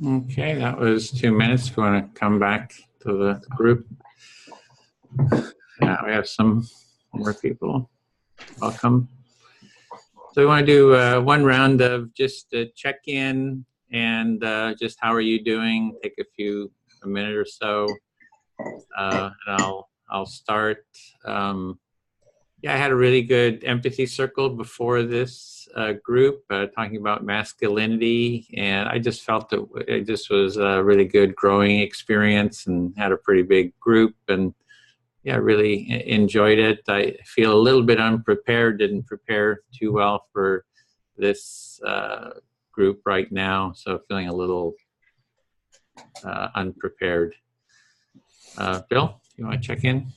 Okay, that was 2 minutes. We want to come back to the group. Yeah, we have some more people. Welcome. So we want to do one round of just a check-in and just how are you doing? Take a minute or so, and I'll start. Yeah, I had a really good empathy circle before this group, talking about masculinity, and I just felt that it just was a really good growing experience and had a pretty big group, and yeah, really enjoyed it. I feel a little bit unprepared, didn't prepare too well for this group right now, so feeling a little unprepared. Bill, you want to check in?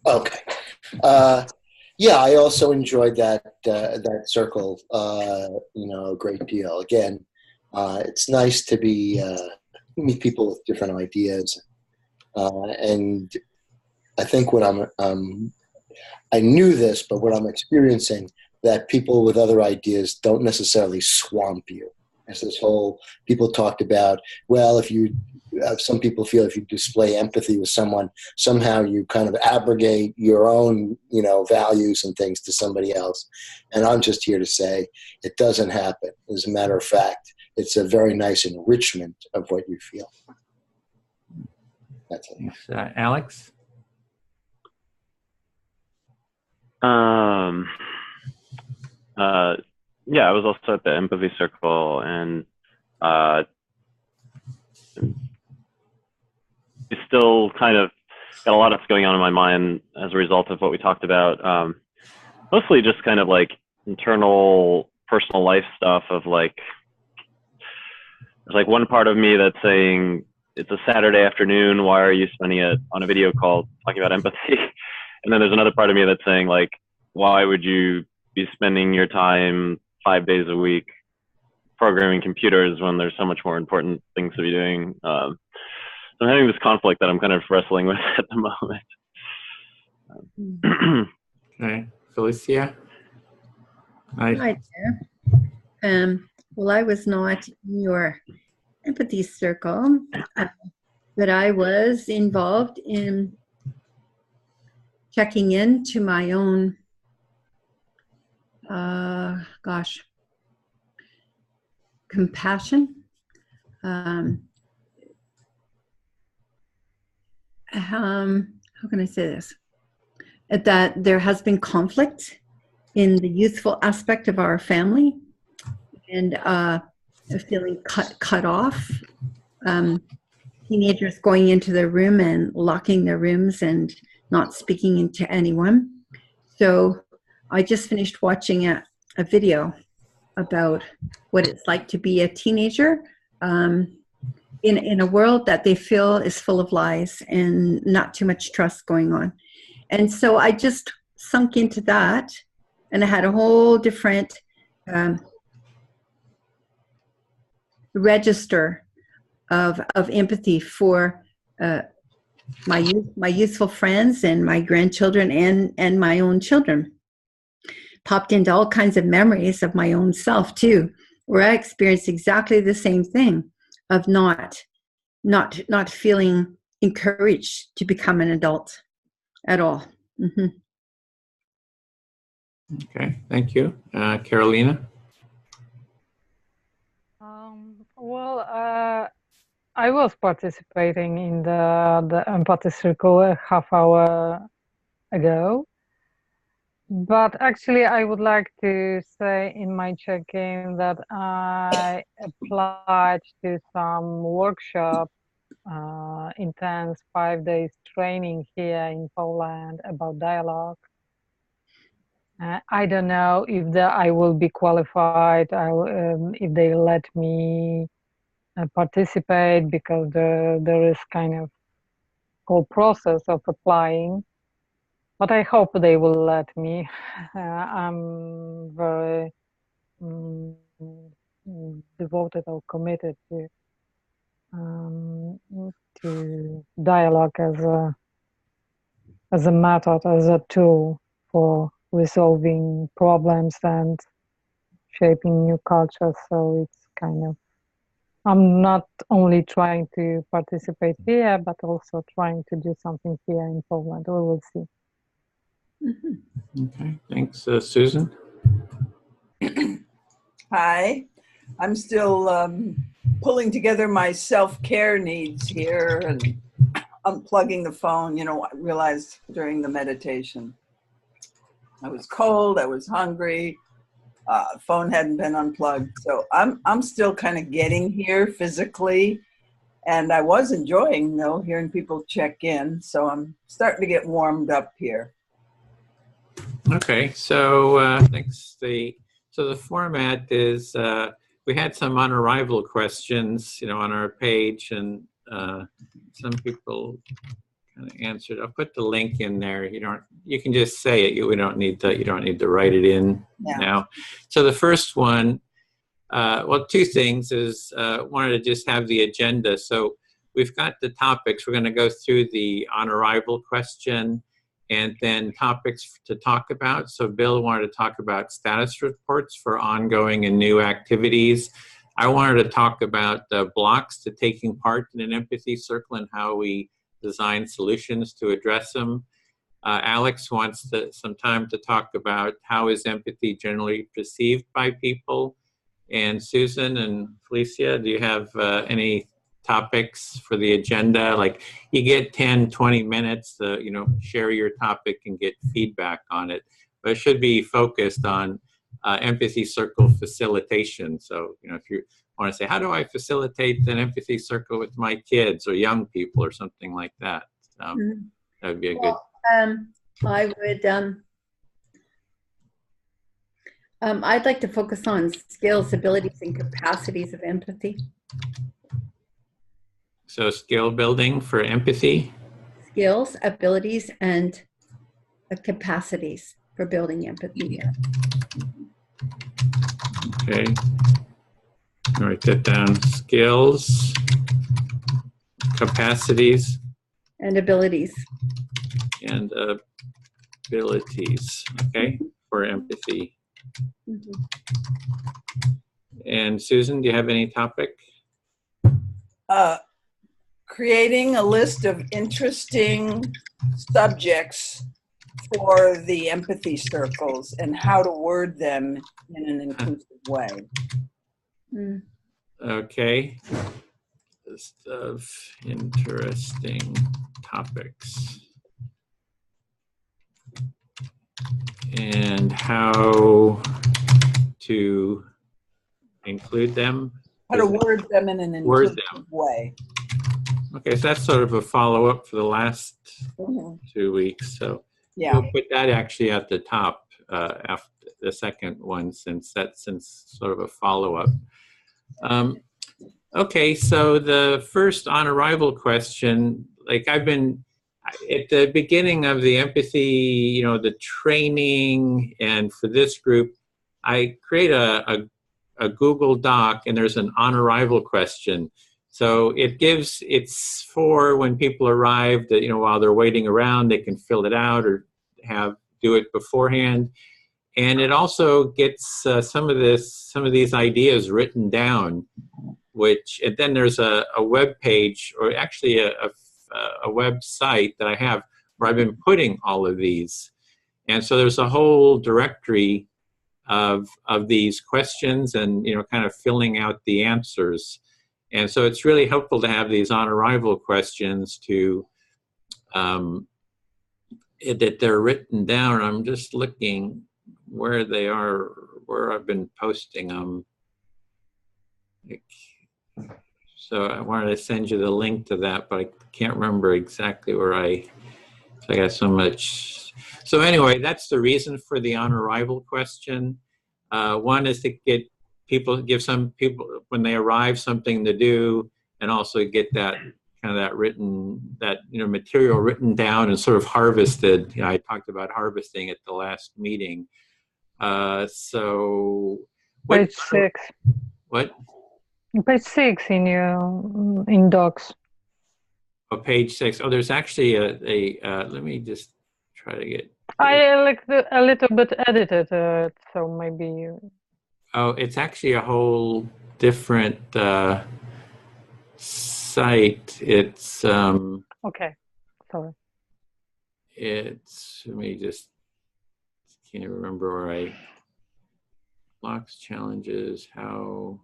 Okay. Yeah, I also enjoyed that circle, a great deal. Again, it's nice to meet people with different ideas, and I think I knew this, but what I'm experiencing, that people with other ideas don't necessarily swamp you. As this whole, people talked about, well, some people feel if you display empathy with someone, somehow you kind of abrogate your own, values and things to somebody else. And I'm just here to say it doesn't happen. As a matter of fact, it's a very nice enrichment of what you feel. That's it. Thanks. Alex? Yeah, I was also at the empathy circle, and still kind of got a lot of going on in my mind as a result of what we talked about. Mostly just kind of like internal personal life stuff of like, there's like one part of me that's saying, it's a Saturday afternoon, why are you spending it on a video call talking about empathy? And then there's another part of me that's saying like, why would you be spending your time 5 days a week programming computers when there's so much more important things to be doing? So I'm having this conflict that I'm kind of wrestling with at the moment. Okay, Felicia? Hi there. Well, I was not in your empathy circle, but I was involved in checking into my own, compassion. How can I say this? That there has been conflict in the youthful aspect of our family, and feeling cut off. Teenagers going into their room and locking their rooms and not speaking to anyone. So I just finished watching a video about what it's like to be a teenager in a world that they feel is full of lies and not too much trust going on. And so I just sunk into that, and I had a whole different register of empathy for my youthful friends and my grandchildren and my own children. Popped into all kinds of memories of my own self too, where I experienced exactly the same thing of not feeling encouraged to become an adult at all. Mm-hmm. Okay, thank you. Carolina? Well, I was participating in the empathy circle a half hour ago. But actually, I would like to say in my check-in that I applied to some workshop, intense 5 days training here in Poland about dialogue. I don't know if I will be qualified, if they let me participate, because there is kind of whole process of applying. But I hope they will let me. I'm very devoted or committed to dialogue as a method, as a tool for resolving problems and shaping new culture. So it's kind of, I'm not only trying to participate here, but also trying to do something here in Poland. We will see. Okay, thanks. Susan? Hi, I'm still pulling together my self-care needs here and unplugging the phone. You know, I realized during the meditation I was cold, I was hungry, phone hadn't been unplugged. So I'm still kind of getting here physically, and I was enjoying though hearing people check in. So I'm starting to get warmed up here. Okay, so thanks. So the format is we had some on arrival questions, on our page, and some people kind of answered. I'll put the link in there. You can just say it. You don't need to write it in now. So the first one, well, two things is wanted to just have the agenda. So we've got the topics. We're going to go through the on arrival question, and then topics to talk about. So Bill wanted to talk about status reports for ongoing and new activities. I wanted to talk about the blocks to taking part in an empathy circle and how we design solutions to address them. Alex wants some time to talk about how is empathy generally perceived by people. And Susan and Felicia, do you have any topics for the agenda? Like, you get 10, 20 minutes to, share your topic and get feedback on it. But it should be focused on empathy circle facilitation. So, if you want to say, how do I facilitate an empathy circle with my kids or young people or something like that? That would be a good. I would, I'd like to focus on skills, abilities, and capacities of empathy. So skill building for empathy? Skills, abilities, and capacities for building empathy. Okay. I'll write that down. Skills, capacities. And abilities. And abilities, okay, for empathy. And Susan, do you have any topic? Creating a list of interesting subjects for the empathy circles and how to word them in an inclusive way. Okay. List of interesting topics. And how to include them? How to word them in an inclusive way. Okay, so that's sort of a follow-up for the last 2 weeks. So we'll put that actually at the top after the second one, since sort of a follow-up. Okay, so the first on arrival question, like I've been at the beginning of the empathy, the training, and for this group, I create a Google Doc, and there's an on arrival question. So it's for when people arrive that, while they're waiting around, they can fill it out or do it beforehand. And it also gets some of these ideas written down, and then there's a web page, or actually a website that I have where I've been putting all of these. And so there's a whole directory of these questions and, kind of filling out the answers. And so it's really helpful to have these on arrival questions that they're written down. I'm just looking where they are, where I've been posting them. So I wanted to send you the link to that, but I can't remember exactly where I got so much. So anyway, that's the reason for the on arrival question. One is to give some people when they arrive something to do, and also get that kind of material written down and sort of harvested. I talked about harvesting at the last meeting. So page 6. What? Page 6 in docs. Oh, page 6. Oh, there's actually let me just try to get. I like a little bit edited it, so maybe. Oh, it's actually a whole different site. Okay, sorry. Let me just, can't remember where blocks, challenges, how,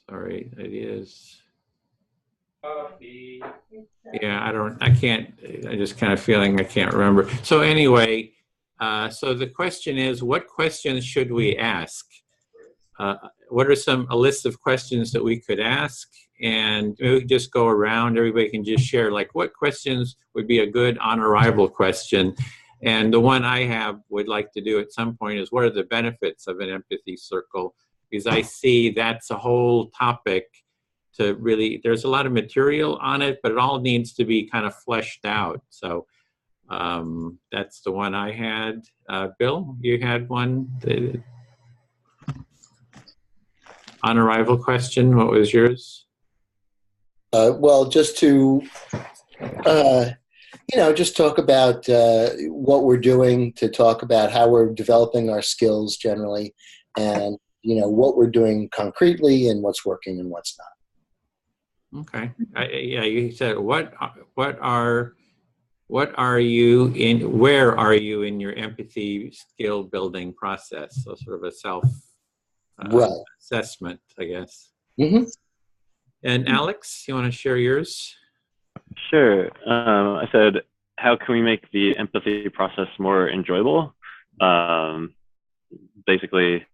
sorry, it is. Yeah, I just kind of feeling I can't remember. So anyway, so the question is, what questions should we ask? What are a list of questions that we could ask? And we just go around, everybody can just share, like, what questions would be a good on arrival question? And the one I would like to do at some point is, what are the benefits of an empathy circle? Because I see that's a whole topic to really, there's a lot of material on it, but it all needs to be kind of fleshed out. So that's the one I had. Bill, you had one? On arrival question, what was yours? Well, just to, just talk about what we're doing, to talk about how we're developing our skills generally, and, what we're doing concretely and what's working and what's not. Okay. Yeah, you said, where are you in your empathy skill building process? So sort of a self Right. assessment, I guess. Mm-hmm. And Alex, you want to share yours? Sure. I said, how can we make the empathy process more enjoyable? Basically,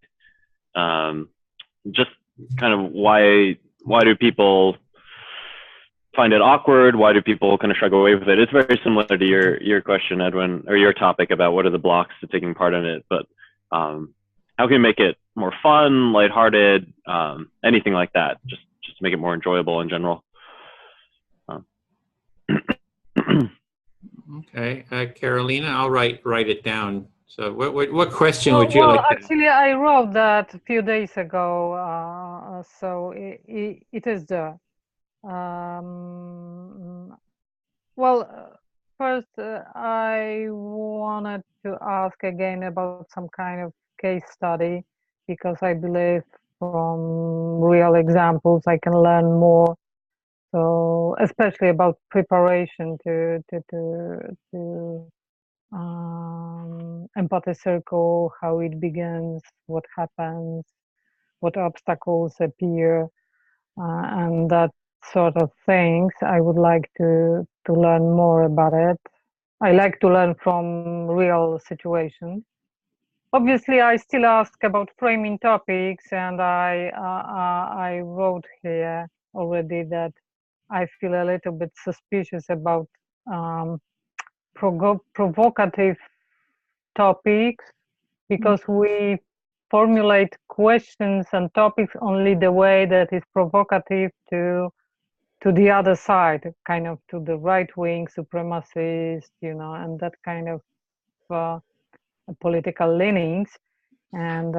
just kind of why do people find it awkward? Why do people kind of shrug away with it? It's very similar to your question, Edwin, or your topic about what are the blocks to taking part in it. But how can we make it more fun, lighthearted, anything like that? Just to make it more enjoyable in general. Okay, Carolina, I'll write it down. So what question would you like to ask? Actually, I wrote that a few days ago, so it is there. First, I wanted to ask again about some kind of case study, because I believe from real examples I can learn more. So, especially about preparation to empathy circle, how it begins, what happens, what obstacles appear, and that sort of things. I would like to learn more about it. I like to learn from real situations. Obviously, I still ask about framing topics, and I wrote here already that I feel a little bit suspicious about provocative topics, because we formulate questions and topics only the way that is provocative to the other side, kind of to the right-wing supremacists, and that kind of political leanings. And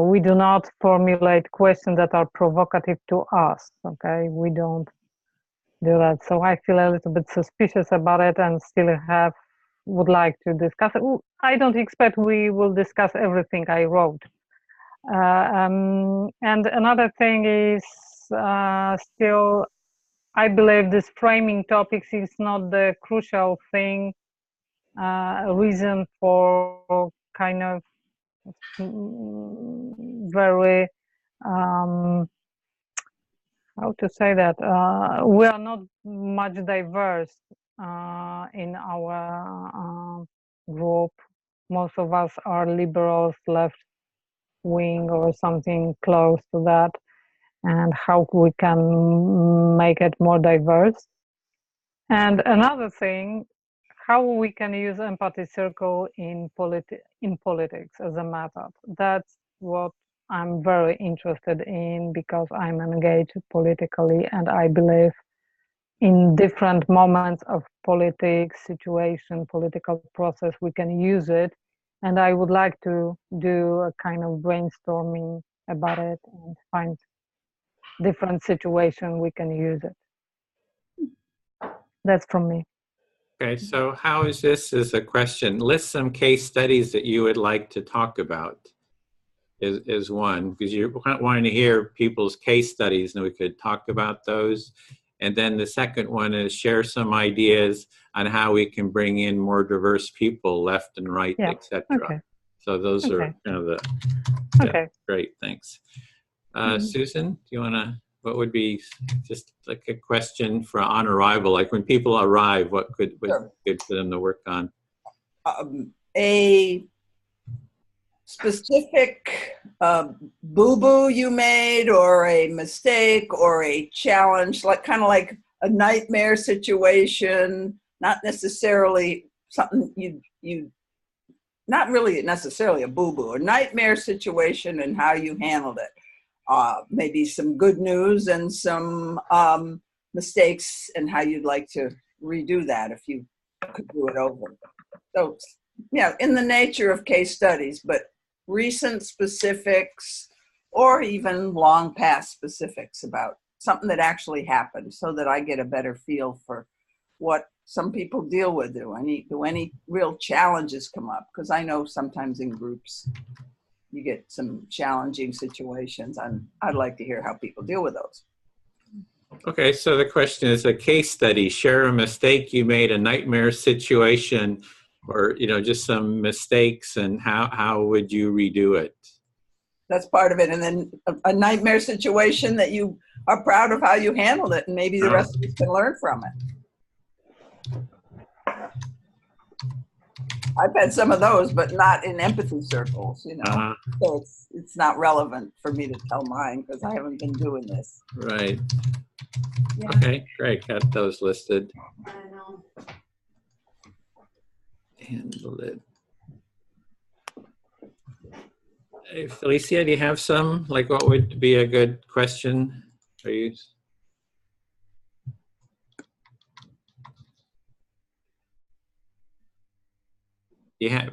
we do not formulate questions that are provocative to us, okay? We don't do that. So I feel a little bit suspicious about it, and still would like to discuss it. I don't expect we will discuss everything I wrote. And another thing is still, I believe this framing topics is not the crucial thing, reason for kind of very, how to say that, we are not much diverse in our group. Most of us are liberals, left wing, or something close to that, and how we can make it more diverse. And another thing, how we can use empathy circle in politics as a method. That's what I'm very interested in, because I'm engaged politically, and I believe in different moments of politics, situation, political process, we can use it. And I would like to do a kind of brainstorming about it and find different situation we can use it. That's from me. Okay, so how is this as a question? List some case studies that you would like to talk about is one, because you're wanting to hear people's case studies and we could talk about those. And then the second one is share some ideas on how we can bring in more diverse people, left and right, Yeah. etc. Okay. So those are Okay. kind of the, Okay. great, thanks. Susan, do you want to, what would be just like a question for on arrival? Like when people arrive, what could be Sure. good for them to work on? A specific boo-boo you made, or a mistake, or a challenge, like kind of like a nightmare situation, not necessarily something you not really necessarily a boo-boo, a nightmare situation and how you handled it. Maybe some good news and some mistakes and how you'd like to redo that if you could do it over. So, yeah, in the nature of case studies, but recent specifics or even long past specifics about something that actually happened, so that I get a better feel for what some people deal with. Do any real challenges come up? Because I know sometimes in groups you get some challenging situations, and I'd like to hear how people deal with those. Okay, so the question is a case study. Share a mistake you made, a nightmare situation, or just some mistakes, and how would you redo it? That's part of it. And then a nightmare situation that you are proud of how you handled it, and maybe the rest of us can learn from it. I've had some of those, but not in empathy circles, So it's not relevant for me to tell mine because I haven't been doing this. Right. Yeah. Okay, great. Got those listed. I know. Handle it. Hey, Felicia, do you have some? Like, what would be a good question for you?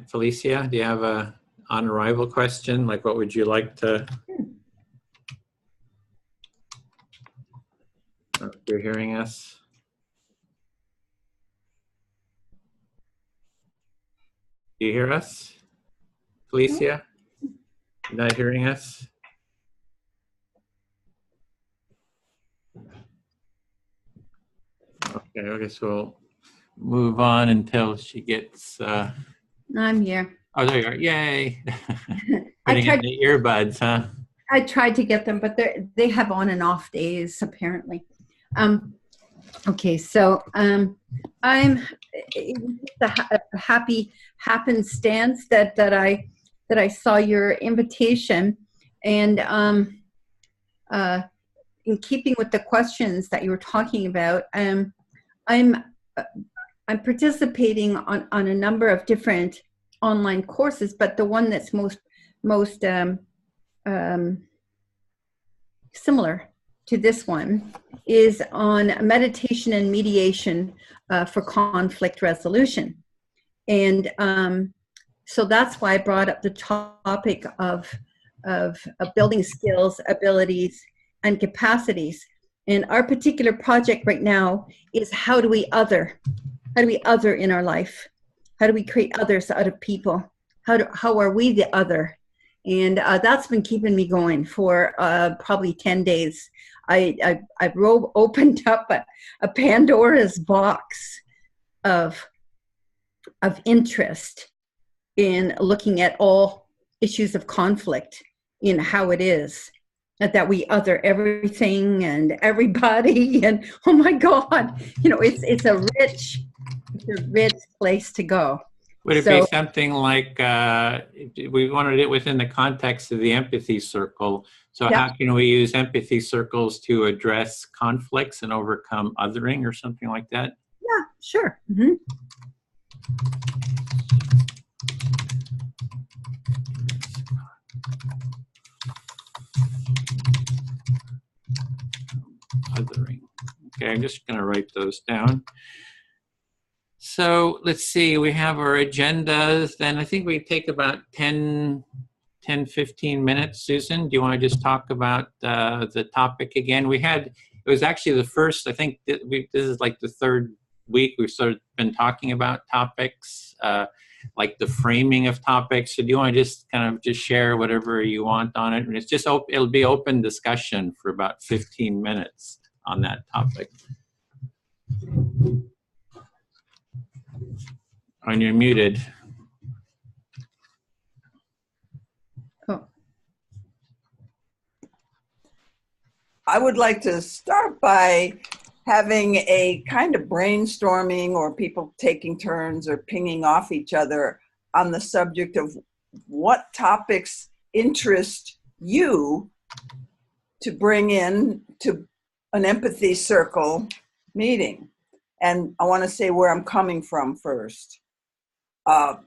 Felicia, do you have a on arrival question? Like, what would you like to? If you're hearing us. Do you hear us, Felicia? You're not hearing us? Okay, I guess we'll move on until she gets. I'm here. Oh, there you are! Yay! Putting in the earbuds, huh? I tried to get them, but they have on and off days apparently. Okay, so I'm a happy happenstance that I saw your invitation, and in keeping with the questions that you were talking about, I'm participating on a number of different online courses, but the one that's most similar to this one is on meditation and mediation for conflict resolution. And so that's why I brought up the topic of building skills, abilities, and capacities. And our particular project right now is how do we other in our life? How do we create others out of people? How are we the other? And that's been keeping me going for probably 10 days. I opened up a Pandora's box of interest in looking at all issues of conflict in how it is that we other everything and everybody, and oh my God, it's a rich place to go. Would it be something like, we wanted it within the context of the empathy circle. So how can we use empathy circles to address conflicts and overcome othering or something like that? Yeah, sure. Mm-hmm. Othering. Okay, I'm just going to write those down. So let's see, we have our agendas. Then I think we take about 10, 15 minutes. Susan, do you want to just talk about the topic again? It was actually the first, I think this is like the third week we've sort of been talking about topics, like the framing of topics. So do you want to just kind of just share whatever you want on it? And it's just it'll be open discussion for about 15 minutes on that topic. And you're muted. Oh, I would like to start by having a kind of brainstorming or people taking turns or pinging off each other on the subject of what topics interest you to bring in to an empathy circle meeting. And I want to say where I'm coming from first. I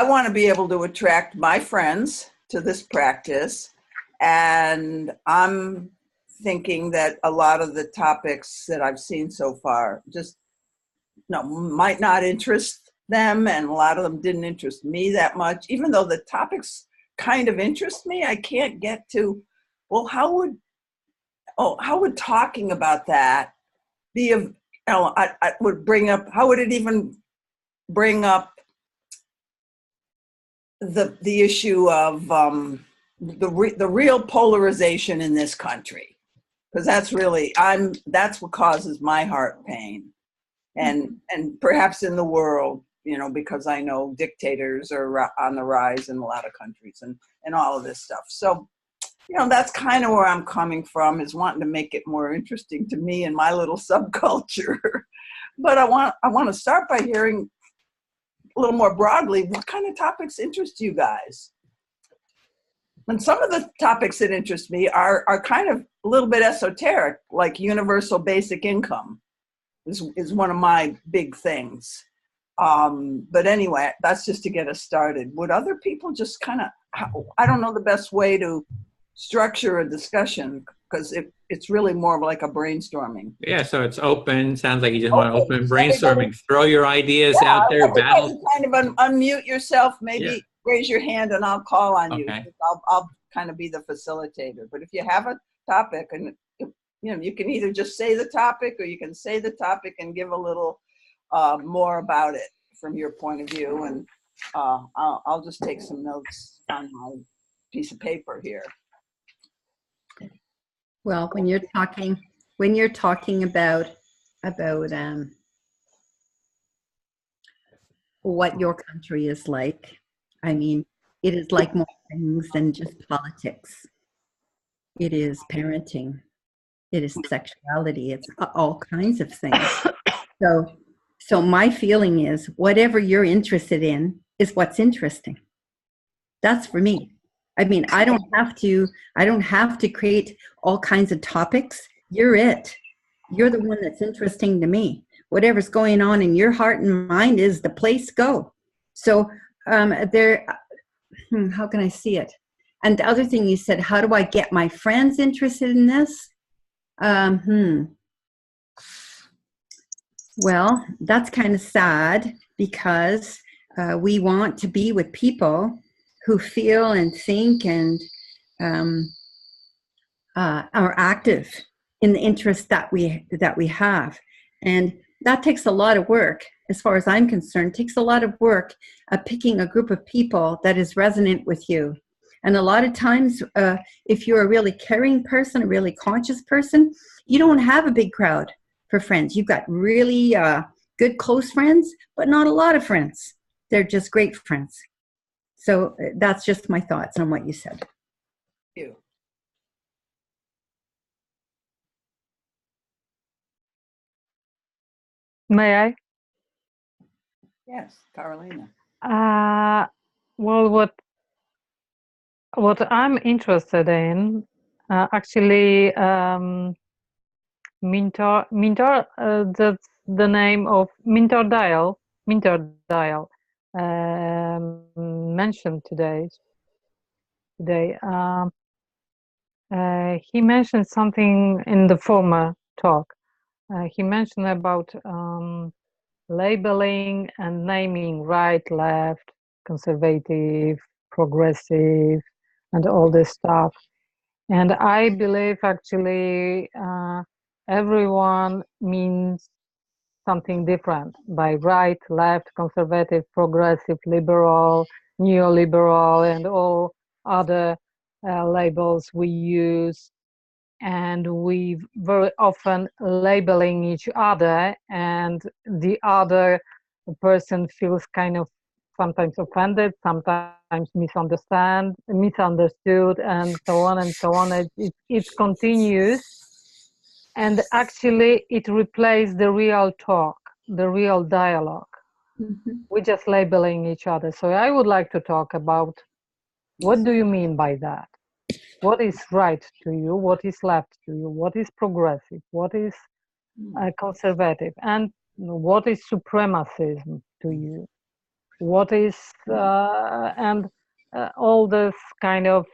want to be able to attract my friends to this practice, and I'm thinking that a lot of the topics that I've seen so far just might not interest them, and a lot of them didn't interest me that much. Even though the topics kind of interest me, I can't get to, well, how would talking about that be of, I would bring up, how would it even bring up the issue of the real polarization in this country, because that's really that's what causes my heart pain, and perhaps in the world, because I know dictators are on the rise in a lot of countries and all of this stuff. So that's kind of where I'm coming from, is wanting to make it more interesting to me and my little subculture. But I want to start by hearing a little more broadly, what kind of topics interest you guys? And some of the topics that interest me are kind of a little bit esoteric, like universal basic income is one of my big things. But anyway, that's just to get us started. Would other people just kind of, I don't know the best way to structure a discussion, because it's really more of like a brainstorming. Yeah, so it's open. Sounds like you just want to open brainstorming. Throw your ideas out there. Battle. Kind of unmute yourself. Maybe raise your hand, and I'll call on you. I'll kind of be the facilitator. But if you have a topic, and you can either just say the topic, or you can say the topic and give a little more about it from your point of view. And I'll just take some notes on my piece of paper here. well, when you're talking about what your country is like, I mean, it is like more things than just politics. It is parenting. It is sexuality. It's all kinds of things. So my feeling is whatever you're interested in is what's interesting. That's for me. I mean, I don't have to create all kinds of topics. You're it. You're the one that's interesting to me. Whatever's going on in your heart and mind is the place go. So how can I see it? And the other thing you said, how do I get my friends interested in this? Well, that's kind of sad, because we want to be with people who feel and think and are active in the interests that we have. And that takes a lot of work. As far as I'm concerned, it takes a lot of work picking a group of people that is resonant with you. And a lot of times, if you're a really caring person, a really conscious person, you don't have a big crowd for friends. You've got really good, close friends, but not a lot of friends. They're just great friends. So that's just my thoughts on what you said. Thank you. May I? Yes, Carolina. Well, what I'm interested in, actually, Minter, that's the name of Minter Dial, mentioned today. He mentioned something in the former talk. He mentioned about labeling and naming right, left, conservative, progressive, and all this stuff. And I believe actually everyone means something different by right, left, conservative, progressive, liberal, neoliberal, and all other labels we use. And we very often labeling each other, and the other person feels kind of sometimes offended, sometimes misunderstood, and so on and so on. It continues, and actually it replaces the real talk, the real dialogue. We're just labeling each other. So I would like to talk about, what do you mean by that? What is right to you? What is left to you? What is progressive? What is conservative? And what is supremacism to you? What is, and all this kind of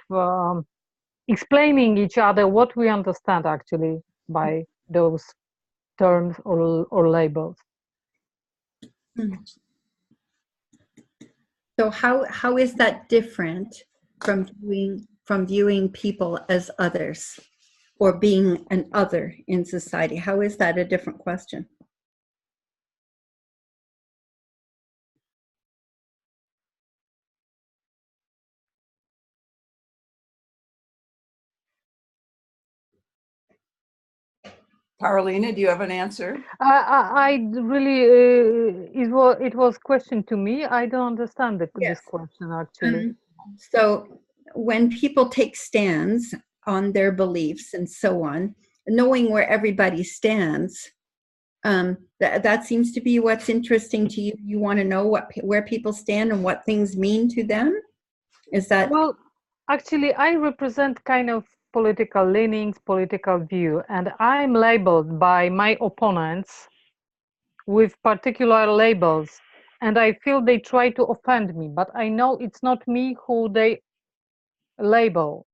explaining each other what we understand actually by those terms or labels. So how is that different from viewing people as others, or being an other in society? How is that a different question? Carolina, do you have an answer? I really, it was question to me. I don't understand this question actually. So when people take stands on their beliefs and so on, knowing where everybody stands, that seems to be what's interesting to you. You want to know where people stand and what things mean to them. Is that? Well, actually, I represent kind of political leanings, political view, and I'm labeled by my opponents with particular labels, and I feel they try to offend me, but I know it's not me who they label.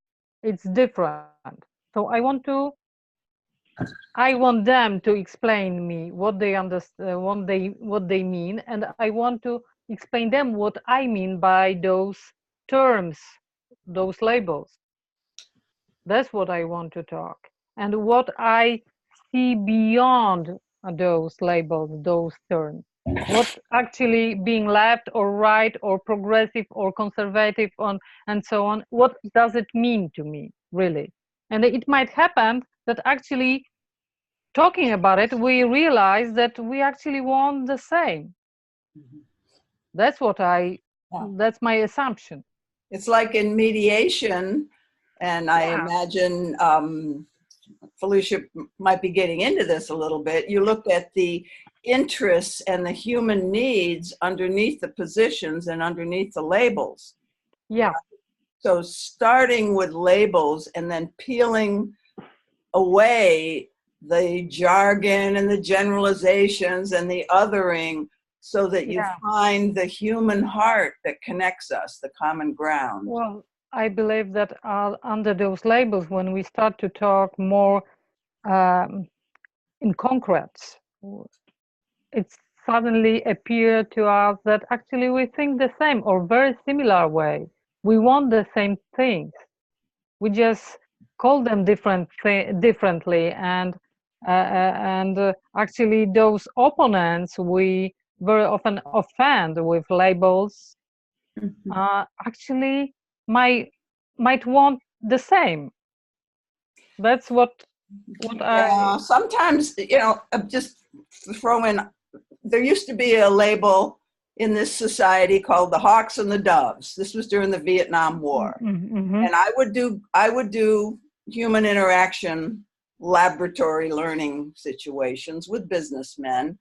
It's different. So I want them to explain me what they understand, what they mean, and I want to explain them what I mean by those terms, those labels. That's what I want to talk, and what I see beyond those labels, those terms. What actually being left or right or progressive or conservative on and so on, what does it mean to me really? And it might happen that actually talking about it, we realize that we actually want the same. That's what that's my assumption. It's like in mediation, and I imagine Felicia might be getting into this a little bit. You look at the interests and the human needs underneath the positions and underneath the labels. Yeah. So starting with labels and then peeling away the jargon and the generalizations and the othering, so that you find the human heart that connects us, the common ground. Well, I believe that under those labels, when we start to talk more in concrete, it suddenly appears to us that actually we think the same or very similar way. We want the same things. We just call them differently, and actually those opponents we very often offend with labels actually might want the same. That's what sometimes, just throw in, there used to be a label in this society called the Hawks and the Doves. This was during the Vietnam War. And I would do human interaction laboratory learning situations with businessmen,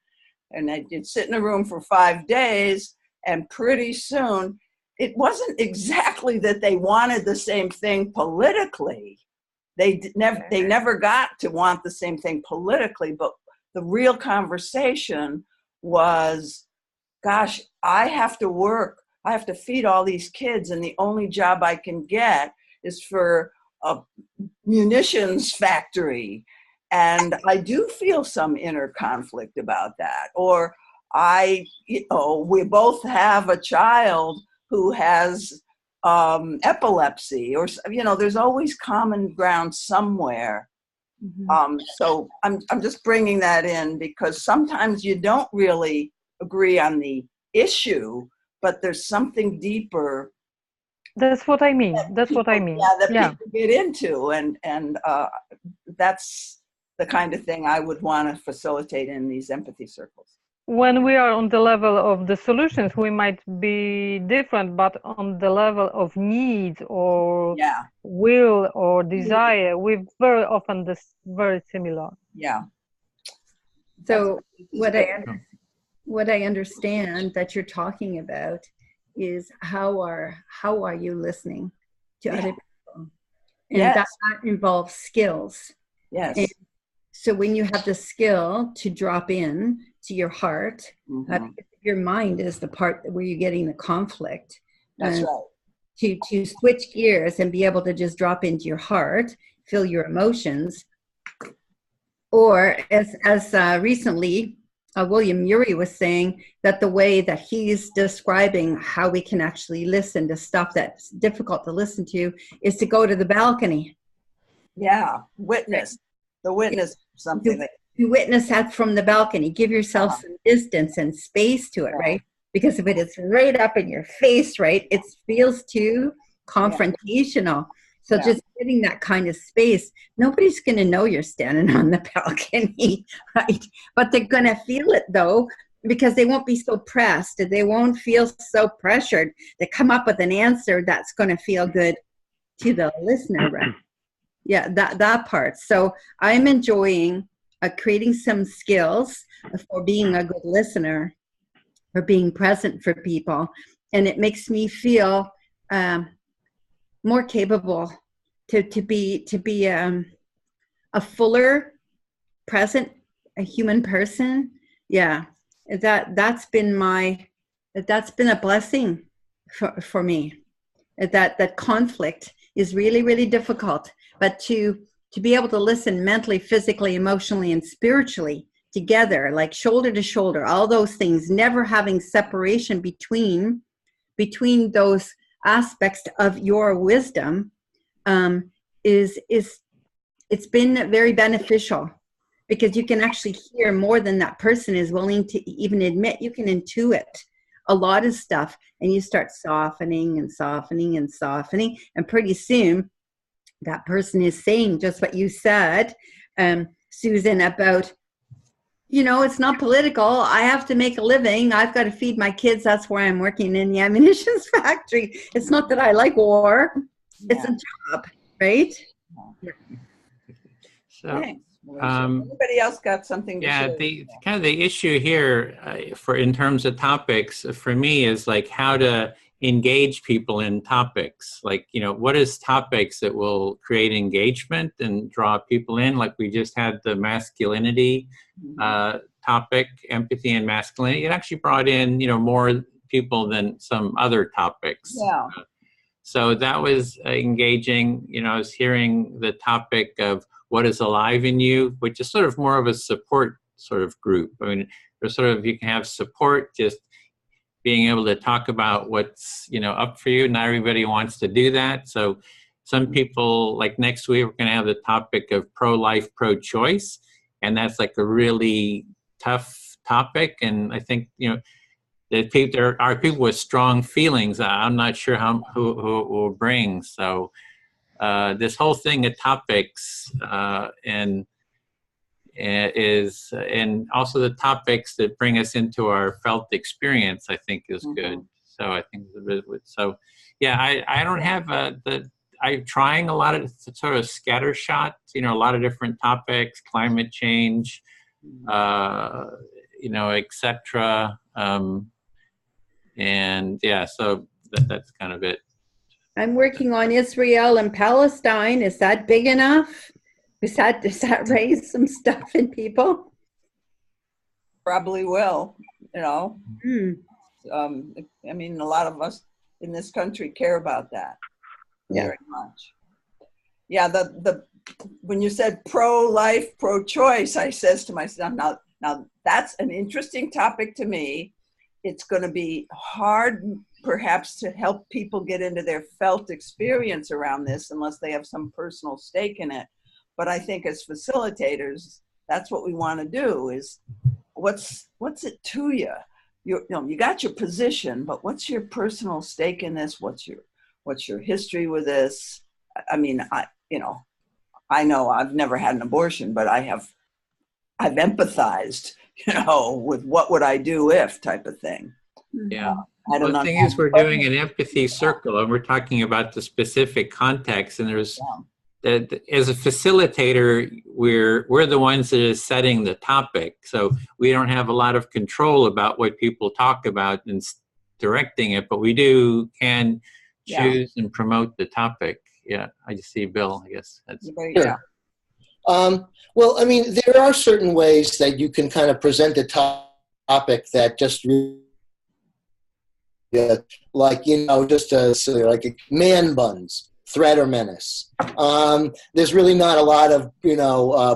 and I'd sit in a room for 5 days, and pretty soon it wasn't exactly that they wanted the same thing politically. They never got to want the same thing politically, but the real conversation was, gosh, I have to work, I have to feed all these kids, and the only job I can get is for a munitions factory. And I do feel some inner conflict about that. Or we both have a child who has epilepsy, or, there's always common ground somewhere. So I'm just bringing that in because sometimes you don't really agree on the issue, but there's something deeper. That's what I mean. That's what I mean. Yeah, that people get into, and that's the kind of thing I would want to facilitate in these empathy circles. When we are on the level of the solutions, we might be different, but on the level of need or will or desire, we're very often very similar. Yeah. So what I understand that you're talking about is how are you listening to other people, and that involves skills. Yes. And so when you have the skill to drop in to your heart, your mind is the part where you're getting the conflict. That's right. To switch gears and be able to just drop into your heart, feel your emotions, or as recently William Ury was saying, that the way that he's describing how we can actually listen to stuff that's difficult to listen to is to go to the balcony. Yeah, witness something. You witness that from the balcony. Give yourself some distance and space to it, right? Because if it is right up in your face, right, it feels too confrontational. So just getting that kind of space, nobody's going to know you're standing on the balcony, right? But they're going to feel it, though, because they won't be so pressed. They won't feel so pressured to come up with an answer that's going to feel good to the listener, right? Yeah, that part. So I'm enjoying creating some skills for being a good listener, for being present for people. And it makes me feel more capable to be a fuller, present, a human person. Yeah, that's been a blessing for me. That conflict is really, really difficult, but to be able to listen mentally, physically, emotionally, and spiritually together, like shoulder to shoulder, all those things, never having separation between those aspects of your wisdom, it's been very beneficial, because you can actually hear more than that person is willing to even admit. You can intuit a lot of stuff, and you start softening and softening and softening, and pretty soon that person is saying just what you said, Susan, about, it's not political. I have to make a living. I've got to feed my kids. That's why I'm working in the ammunition factory. It's not that I like war. It's a job, right? So, anybody else got something to share? The issue here in terms of topics for me is like how to engage people in topics. Like, what is topics that will create engagement and draw people in? Like we just had the masculinity topic, empathy and masculinity. It actually brought in, more people than some other topics. Yeah. So that was engaging. I was hearing the topic of what is alive in you, which is sort of more of a support sort of group. I mean, there's you can have support, just being able to talk about what's, up for you. Not everybody wants to do that. So some people, like next week, we're going to have the topic of pro-life, pro-choice. And that's like a really tough topic. And I think, that there are people with strong feelings. I'm not sure who it will bring. So this whole thing of topics and also the topics that bring us into our felt experience, I think is good. So I think I don't have I'm trying a lot of sort of scattershot, a lot of different topics, climate change, etc. So that's kind of it. I'm working on Israel and Palestine. Is that big enough? Does that raise some stuff in people? Probably will, I mean, a lot of us in this country care about that very much. Yeah, when you said pro-life, pro-choice, I says to myself, now that's an interesting topic to me. It's going to be hard, perhaps, to help people get into their felt experience around this unless they have some personal stake in it. But I think as facilitators, that's what we want to do is what's it to you? You got your position, but what's your personal stake in this? What's your history with this? I mean, I know I've never had an abortion, but I've empathized, with what would I do if type of thing. Yeah. I don't Well, the thing is, we're doing an empathy circle, and we're talking about the specific context. And there's that as a facilitator, we're the ones that is setting the topic, so we don't have a lot of control about what people talk about and directing it, but we can choose and promote the topic. Yeah, I just see Bill. I guess that's sure. Well, I mean, there are certain ways that you can kind of present a topic that just like, just like man buns, threat or menace. There's really not a lot of,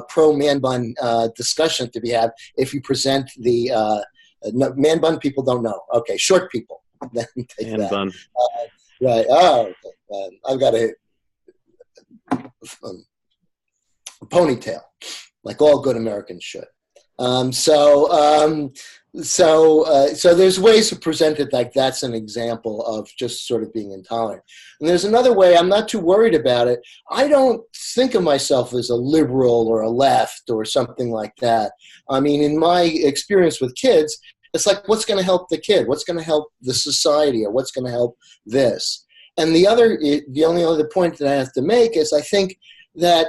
pro man bun discussion to be had if you present the man bun people don't know. Okay, short people. Then take man that. Bun. Right. Oh, okay. I've got a ponytail, like all good Americans should. So there's ways to present it like that's an example of just sort of being intolerant. And there's another way, I'm not too worried about it. I don't think of myself as a liberal or a left or something like that. I mean, in my experience with kids, it's like, what's going to help the kid? What's going to help the society? Or what's going to help this? And the only other point that I have to make is I think that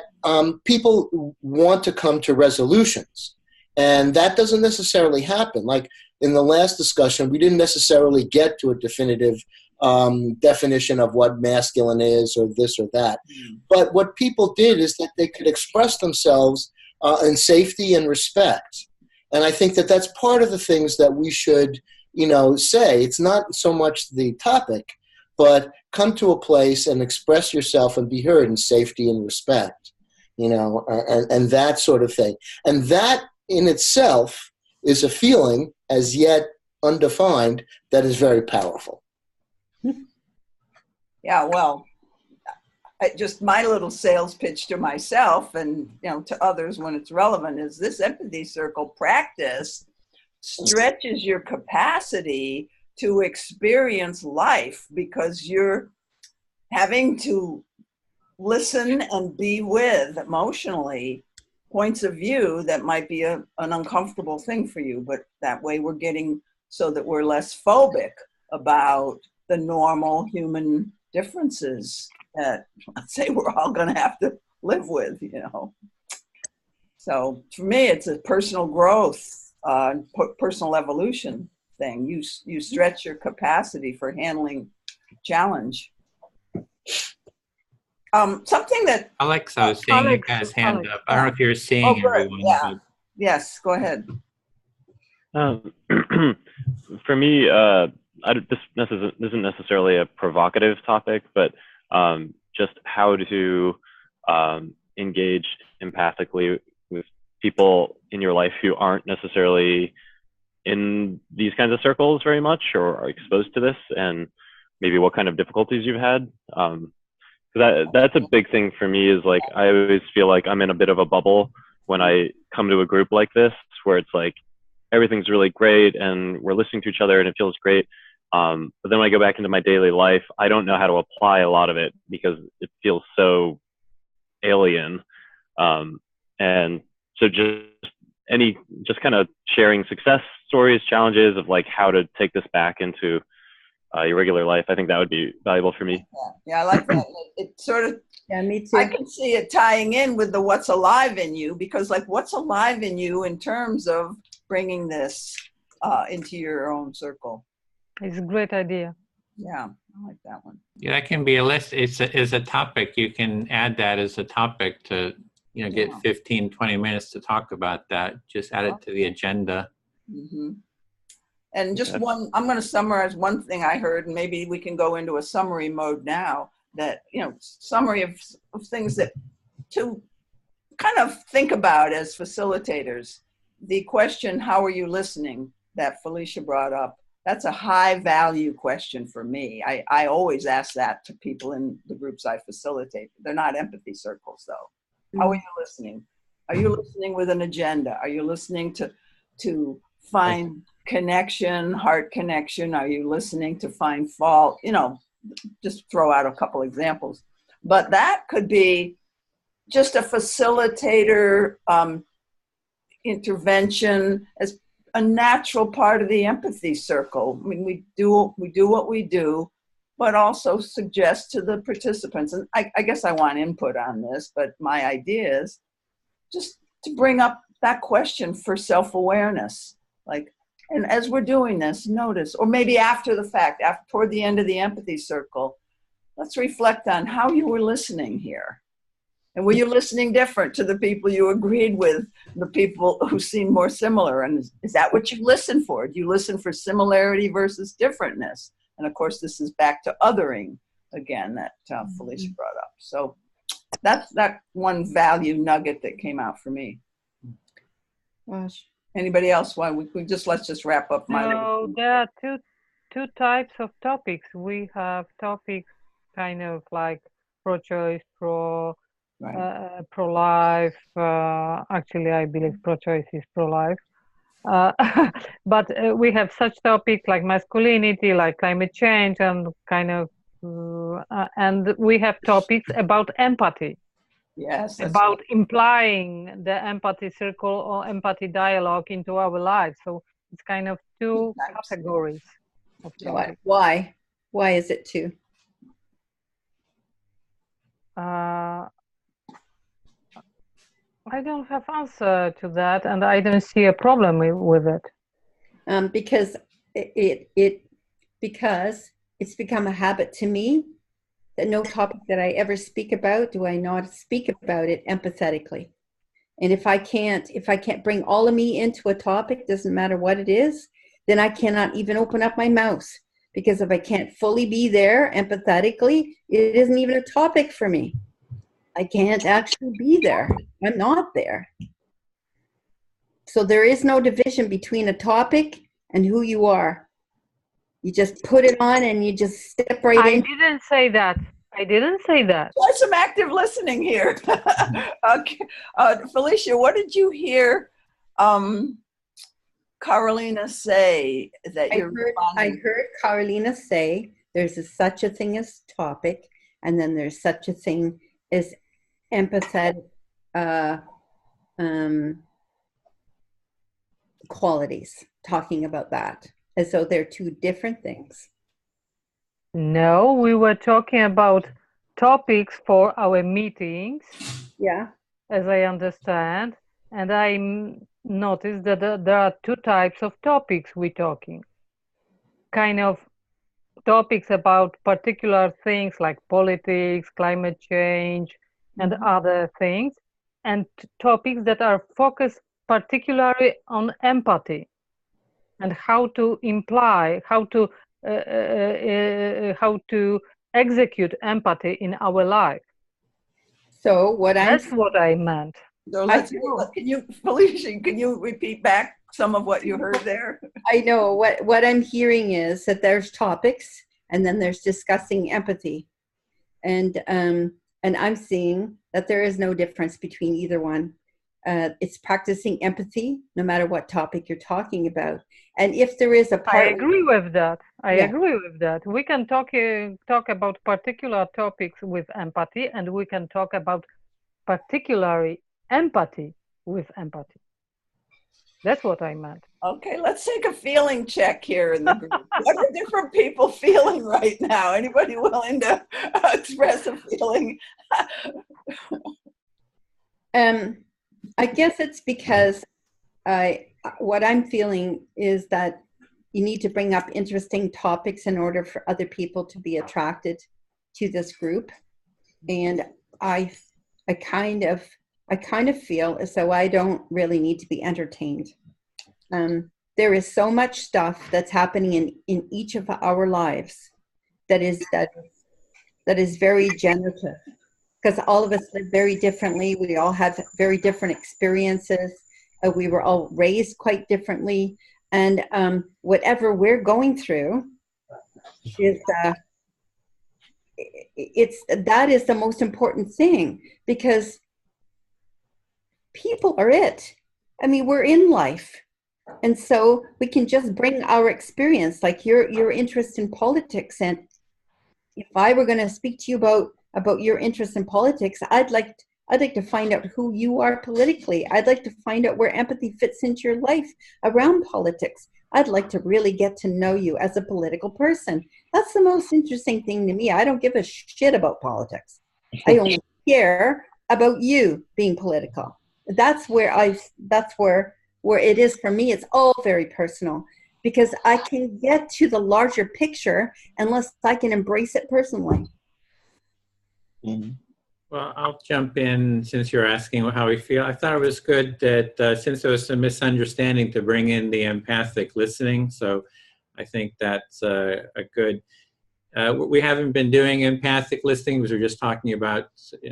people want to come to resolutions. And that doesn't necessarily happen. Like in the last discussion, we didn't necessarily get to a definitive definition of what masculine is or this or that. But what people did is that they could express themselves in safety and respect. And I think that that's part of the things that we should, say. It's not so much the topic, but come to a place and express yourself and be heard in safety and respect, and that sort of thing. And that in itself is a feeling as yet undefined that is very powerful. Yeah, well, just my little sales pitch to myself and to others when it's relevant is this empathy circle practice stretches your capacity to experience life because you're having to listen and be with emotionally points of view that might be an uncomfortable thing for you, but that way we're getting so that we're less phobic about the normal human differences that, let's say, we're all going to have to live with, So for me, it's a personal growth, personal evolution thing. You stretch your capacity for handling challenge. Something that Alexa was seeing you guys hand up. I don't know if you're seeing everyone. Yeah. Yes, go ahead. For me, this isn't necessarily a provocative topic, but just how to engage empathically with people in your life who aren't necessarily in these kinds of circles very much or are exposed to this, and maybe what kind of difficulties you've had. That's a big thing for me is like, I always feel like I'm in a bit of a bubble when I come to a group like this, where it's like, everything's really great and we're listening to each other and it feels great. But then when I go back into my daily life, I don't know how to apply a lot of it because it feels so alien. And so just kind of sharing success stories, challenges of like how to take this back into your regular life. I think that would be valuable for me. Yeah, I like that. It sort of, me too. I can see it tying in with the what's alive in you, because like what's alive in you in terms of bringing this into your own circle. It's a great idea. Yeah, I like that one. Yeah, that can be a list. It's a topic. You can add that as a topic to, get 15, 20 minutes to talk about that. Just add it to the agenda. Mm-hmm. And just I'm going to summarize one thing I heard, and maybe we can go into a summary mode now, that, summary of things that to kind of think about as facilitators. The question, how are you listening, that Felicia brought up, that's a high value question for me. I always ask that to people in the groups I facilitate. They're not empathy circles though. How are you listening? Are you listening with an agenda? Are you listening to find connection, heart connection? Are you listening to find fault? You know, just throw out a couple examples. But that could be just a facilitator intervention as a natural part of the empathy circle. I mean, we do what we do, but also suggest to the participants, and I guess I want input on this, but my idea is just to bring up that question for self-awareness. Like, and as we're doing this, notice, or maybe after the fact, toward the end of the empathy circle, let's reflect on how you were listening here. And were you listening different to the people you agreed with, the people who seemed more similar? And is that what you listen for? Do you listen for similarity versus differentness? And of course, this is back to othering again that Felicia brought up. So that's that one value nugget that came out for me. Gosh. Anybody else? Why let's just wrap up my. No, there are two types of topics. We have topics kind of like pro-choice, pro-life. Actually, I believe pro-choice is pro-life. But we have such topics like masculinity, like climate change, and kind of, and we have topics about empathy. Yes. About implying the empathy circle or empathy dialogue into our lives. So it's kind of two categories of topics. Why? Why is it two? I don't have answer to that, and I don't see a problem with it. Because because it's become a habit to me that no topic that I ever speak about do I not speak about it empathetically. And if I can't bring all of me into a topic, doesn't matter what it is, then I cannot even open up my mouth, because if I can't fully be there empathetically, it isn't even a topic for me. I can't actually be there. I'm not there. So there is no division between a topic and who you are. You just put it on and you just step right in. I didn't say that. There's some active listening here. Okay. Felicia, what did you hear Carolina say that I heard Carolina say there's such a thing as topic, and then there's such a thing as empathetic qualities, talking about that as though they're two different things. No, we were talking about topics for our meetings. Yeah. As I understand, and I noticed that there are two types of topics we're talking. Kind of topics about particular things like politics, climate change, and other things, and topics that are focused particularly on empathy and how to execute empathy in our life. So that's what I meant. So Felicia, can you repeat back some of what you heard there? I know what I'm hearing is that there's topics, and then there's discussing empathy, and I'm seeing that there is no difference between either one. It's practicing empathy no matter what topic you're talking about. And if there is a part, I agree with that. I agree with that. We can talk about particular topics with empathy, and we can talk about particularly empathy with empathy. That's what I meant. Okay, let's take a feeling check here in the group. What are different people feeling right now? Anybody willing to express a feeling? I guess it's because what I'm feeling is that you need to bring up interesting topics in order for other people to be attracted to this group. And I kind of feel as though I don't really need to be entertained. There is so much stuff that's happening in each of our lives that is very generative, because all of us live very differently. We all have very different experiences. We were all raised quite differently, and whatever we're going through is that is the most important thing, because people are it. I mean, we're in life. And so we can just bring our experience, like your interest in politics. And if I were going to speak to you about your interest in politics, I'd like to find out who you are politically. I'd like to find out where empathy fits into your life around politics. I'd like to really get to know you as a political person. That's the most interesting thing to me. I don't give a shit about politics. I only care about you being political. That's where it is for me. It's all very personal, because I can get to the larger picture unless I can embrace it personally. Mm-hmm. Well, I'll jump in since you're asking how we feel. I thought it was good that since there was some misunderstanding, to bring in the empathic listening. So I think that's a good. We haven't been doing empathic listening because we're just talking about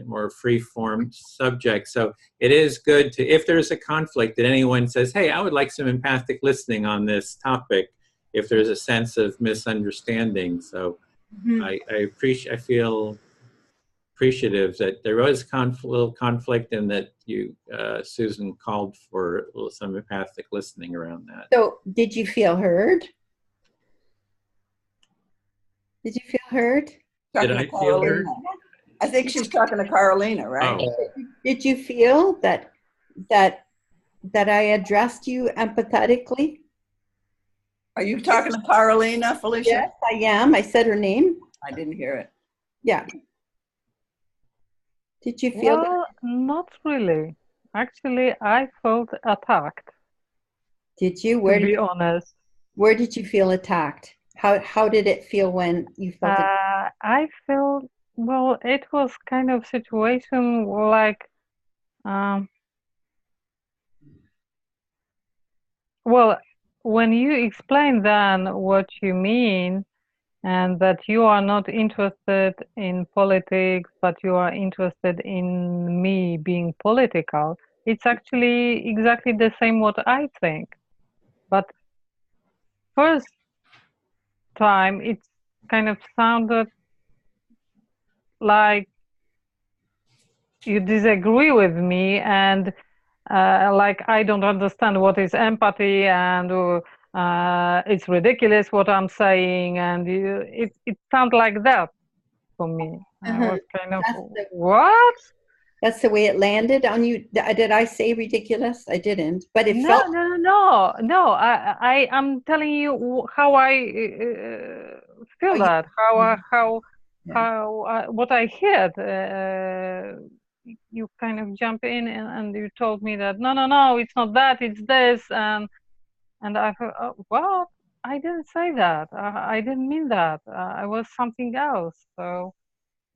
more free-form subjects. So it is good to, if there's a conflict that anyone says, hey, I would like some empathic listening on this topic, if there's a sense of misunderstanding. So I feel appreciative that there was little conflict, and that you, Susan, called for some empathic listening around that. So did you feel heard? Did you feel heard? Did I feel heard? I think she's talking to Carolina, right? Oh. Did you feel that I addressed you empathetically? Are you talking to Carolina, Felicia? Yes, I am. I said her name. I didn't hear it. Yeah. Did you feel Well, not really. Actually, I felt attacked, Did you? to be honest. Where did you feel attacked? How did it feel when you felt it? I felt, well, it was kind of situation like, well, when you explain then what you mean, and that you are not interested in politics, but you are interested in me being political, it's actually exactly the same what I think. But first time, it kind of sounded like you disagree with me, and like I don't understand what is empathy, and it's ridiculous what I'm saying, and it sounds like that for me. I was kind of, what? That's the way it landed on you. Did I say ridiculous? I didn't, but it felt. No. I'm telling you how I feel that, what I heard. You kind of jump in and you told me that no, it's not that, it's this, and I thought, oh, what? I didn't say that. I didn't mean that. I was something else. So,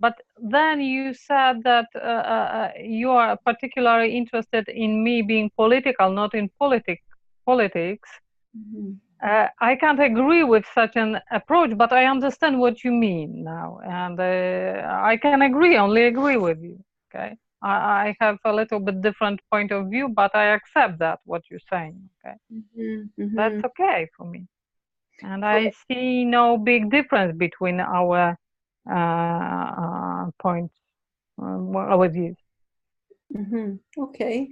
but then you said that you are particularly interested in me being political, not in politics. I can't agree with such an approach, but I understand what you mean now, and I can only agree with you. Okay, I have a little bit different point of view, but I accept that what you're saying. Okay, that's okay for me, and I see no big difference between our points, our views. Okay.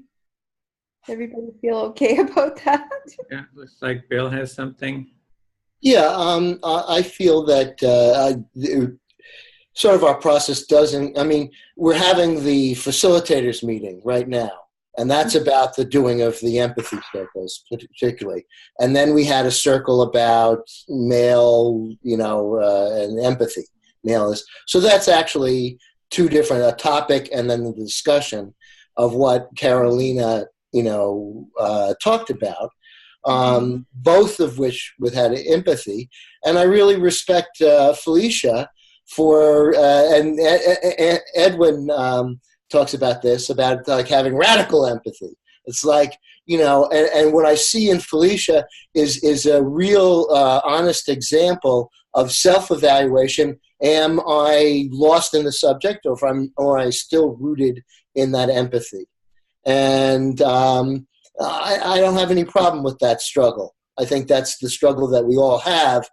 Everybody feel okay about that? Yeah, looks like Bill has something. Yeah, I feel that sort of our process doesn't, I mean, we're having the facilitators meeting right now, and that's about the doing of the empathy circles particularly. And then we had a circle about male, and empathy, male is. So that's actually two different, a topic and then the discussion of what Carolina talked about, both of which had empathy. And I really respect Felicia for, and Edwin talks about this, about like having radical empathy. It's like, and what I see in Felicia is a real honest example of self-evaluation. Am I lost in the subject, or am I still rooted in that empathy? And I don't have any problem with that struggle. I think that's the struggle that we all have,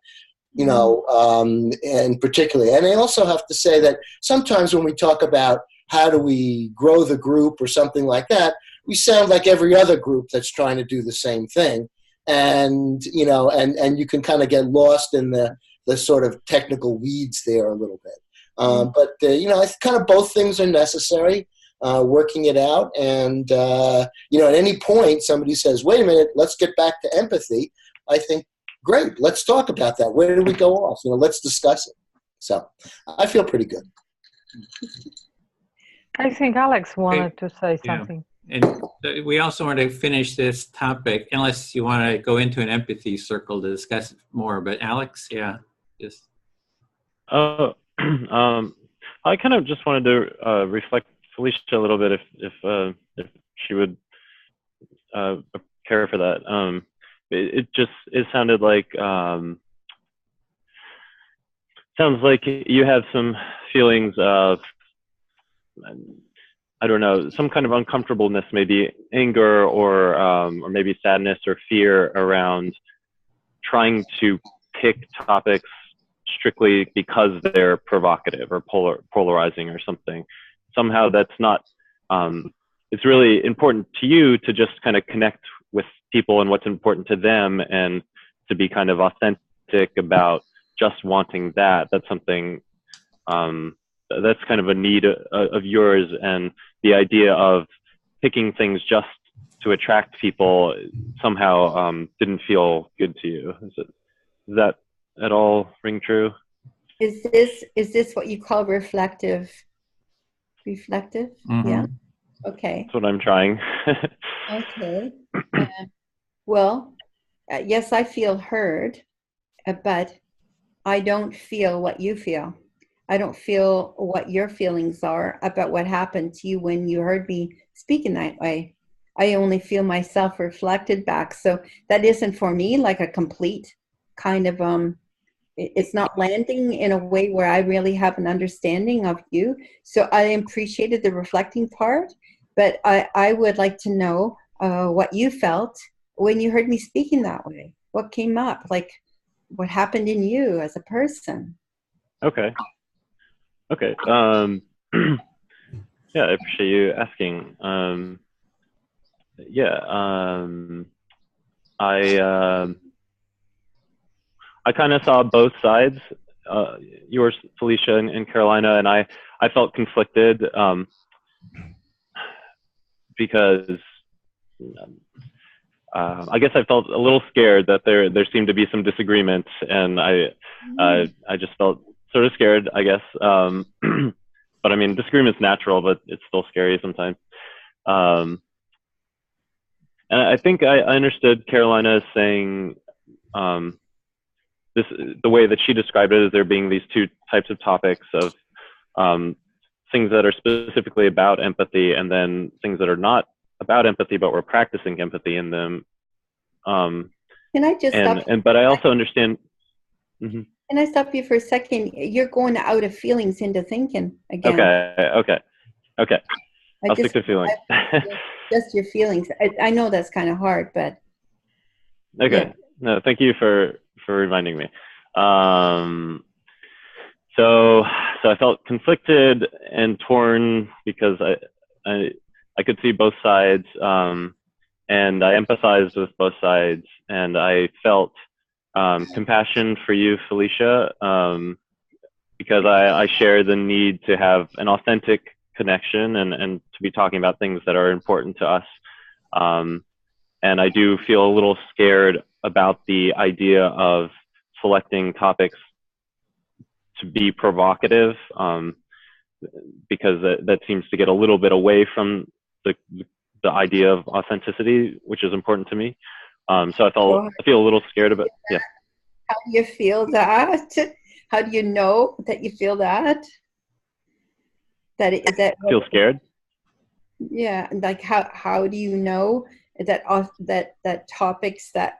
and particularly. And I also have to say that sometimes when we talk about how do we grow the group or something like that, we sound like every other group that's trying to do the same thing. And, you know, and you can kind of get lost in the sort of technical weeds there a little bit. But, you know, I kind of both things are necessary, working it out. And, you know, at any point somebody says, wait a minute, let's get back to empathy. I think, great, let's talk about that. Where do we go off? You know, let's discuss it. So I feel pretty good. I think Alex wanted to say Yeah. something. And we also want to finish this topic, unless you want to go into an empathy circle to discuss it more. But Alex, yeah, just. I kind of just wanted to reflect Felicia a little bit, if she would care for that. It sounded like sounds like you have some feelings of, I don't know, some kind of uncomfortableness, maybe anger or maybe sadness or fear around trying to pick topics strictly because they're provocative or polarizing or something. Somehow that's not, it's really important to you to just kind of connect with people and what's important to them, and to be kind of authentic about just wanting that. That's something, that's kind of a need of yours, and the idea of picking things just to attract people somehow didn't feel good to you. Does that at all ring true? Is this what you call reflective? Reflective? Mm-hmm. Yeah. Okay. That's what I'm trying. Okay. Well, yes, I feel heard, but I don't feel what you feel. I don't feel what your feelings are about what happened to you when you heard me speak in that way. I only feel myself reflected back. So that isn't for me like a complete kind of, it's not landing in a way where I really have an understanding of you. So I appreciated the reflecting part, but I would like to know what you felt when you heard me speaking that way. What came up? Like, what happened in you as a person? Okay. Okay. Yeah, I appreciate you asking. I kind of saw both sides, yours, Felicia, and Carolina, and I felt conflicted because I guess I felt a little scared that there seemed to be some disagreements, and I just felt sort of scared, I guess. But I mean, disagreement's natural, but it's still scary sometimes. And I think I understood Carolina as saying the way that she described it, as there being these two types of topics of things that are specifically about empathy, and then things that are not about empathy, but we're practicing empathy in them. Can I just stop? But I also understand. Mm-hmm. Can I stop you for a second? You're going out of feelings into thinking again. Okay. I'll stick to feelings. Just your feelings. I know that's kind of hard, but. Okay. Yeah. No, thank you for reminding me. So I felt conflicted and torn because I could see both sides, and I empathized with both sides, and I felt compassion for you, Felicia, because I share the need to have an authentic connection and to be talking about things that are important to us. And I do feel a little scared about the idea of selecting topics to be provocative, because that seems to get a little bit away from the idea of authenticity, which is important to me. So I feel a little scared about, yeah. How do you feel that? How do you know that you feel that? That Feel scared? Yeah, like how do you know that topics that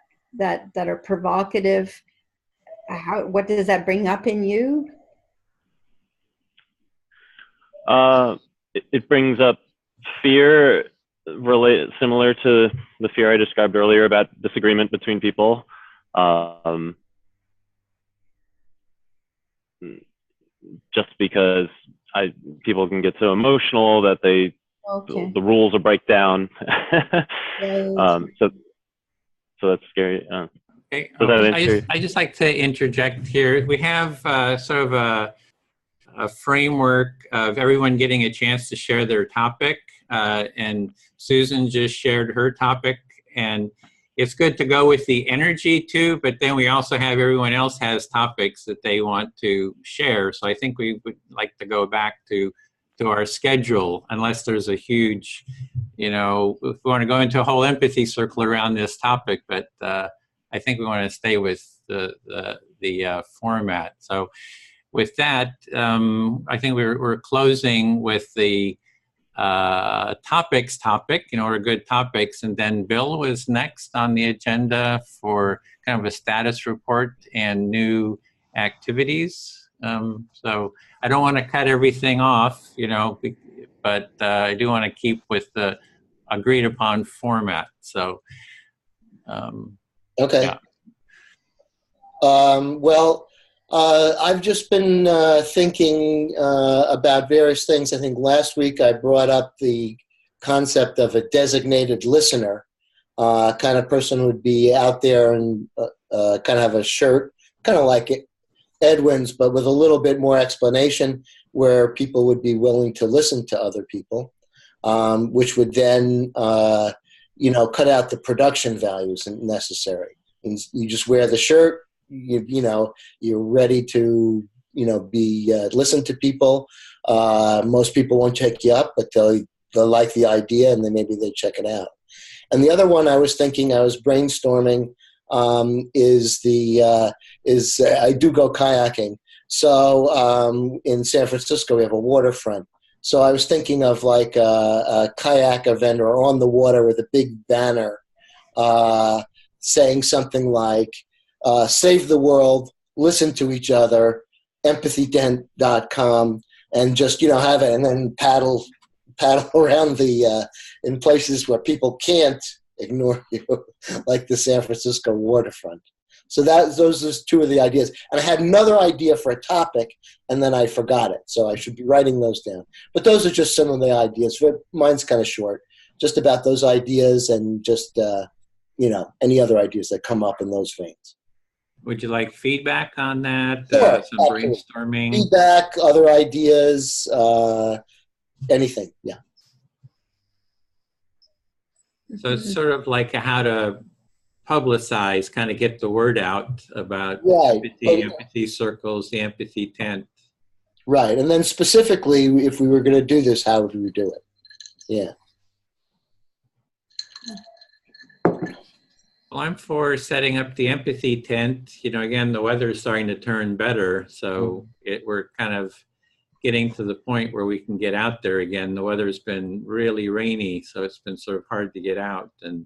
are provocative, what does that bring up in you? It brings up fear similar to the fear I described earlier about disagreement between people. Just because people can get so emotional that they Okay. the rules will break down. Right. So that's scary. Okay. Does that answer? I just like to interject here. We have sort of a framework of everyone getting a chance to share their topic. And Susan just shared her topic. And it's good to go with the energy too, but then we also have everyone else has topics that they want to share. So I think we would like to go back to our schedule, unless there's a huge, if we want to go into a whole empathy circle around this topic, but I think we want to stay with the format. So with that, I think we're closing with the topic, or good topics. And then Bill was next on the agenda for kind of a status report and new activities. So I don't want to cut everything off, but I do want to keep with the agreed upon format. So, Okay. yeah. Well, I've just been thinking about various things. I think last week I brought up the concept of a designated listener, kind of person who would be out there and kind of have a shirt, kind of like Edwin's, but with a little bit more explanation, where people would be willing to listen to other people, which would then, cut out the production values necessary. And you just wear the shirt. You're ready to, be listen to people. Most people won't check you up, but they'll like the idea, and then maybe they check it out. And the other one I was brainstorming is I do go kayaking. So in San Francisco we have a waterfront. So I was thinking of like a kayak event or on the water with a big banner saying something like, save the world, listen to each other, empathytent.com, and just, have it, and then paddle around in places where people can't ignore you, like the San Francisco waterfront. So those are two of the ideas. And I had another idea for a topic, and then I forgot it. So I should be writing those down. But those are just some of the ideas. Mine's kind of short, just about those ideas and just, any other ideas that come up in those veins. Would you like feedback on that? Sure, Some absolutely. brainstorming? Feedback, other ideas, anything, yeah. So it's sort of like how to publicize, kind of get the word out about Right. empathy circles, the empathy tent. Right, and then specifically, if we were going to do this, how would we do it? Yeah. Well, I'm for setting up the empathy tent. Again, the weather is starting to turn better, so we're kind of getting to the point where we can get out there again. The weather's been really rainy, so it's been sort of hard to get out and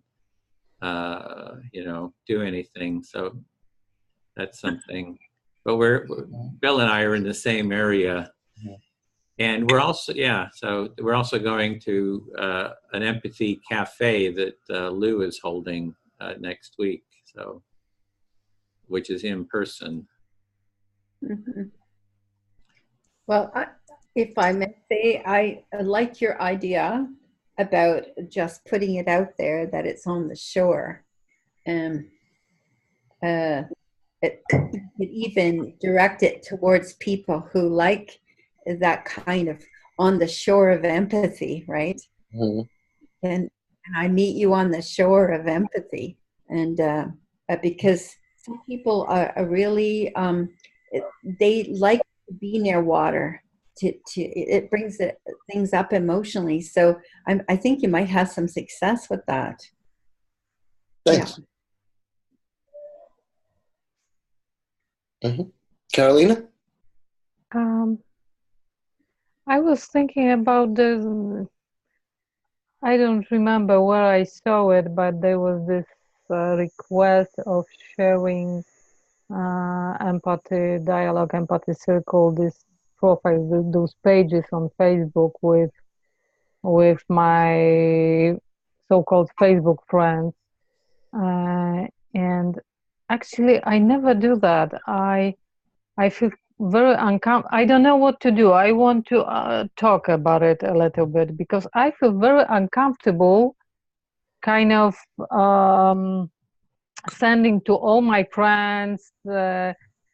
do anything. So that's something. But Bill and I are in the same area, and we're also we're also going to an empathy cafe that Lou is holding next week, which is in person. Mm-hmm. Well, if I may say, I like your idea about just putting it out there that it's on the shore. It could even direct it towards people who like that kind of on the shore of empathy, right? Mm-hmm. And I meet you on the shore of empathy, and because some people are really they like to be near water. It brings things up emotionally. So I think you might have some success with that. Thanks. Yeah. Mm-hmm. Carolina? I was thinking about this. I don't remember where I saw it, but there was this request of sharing empathy dialogue, empathy circle, this profile, those pages on Facebook with my so-called Facebook friends, and actually I never do that. I feel very uncomfortable. I don't know what to do. I want to talk about it a little bit because I feel very uncomfortable kind of sending to all my friends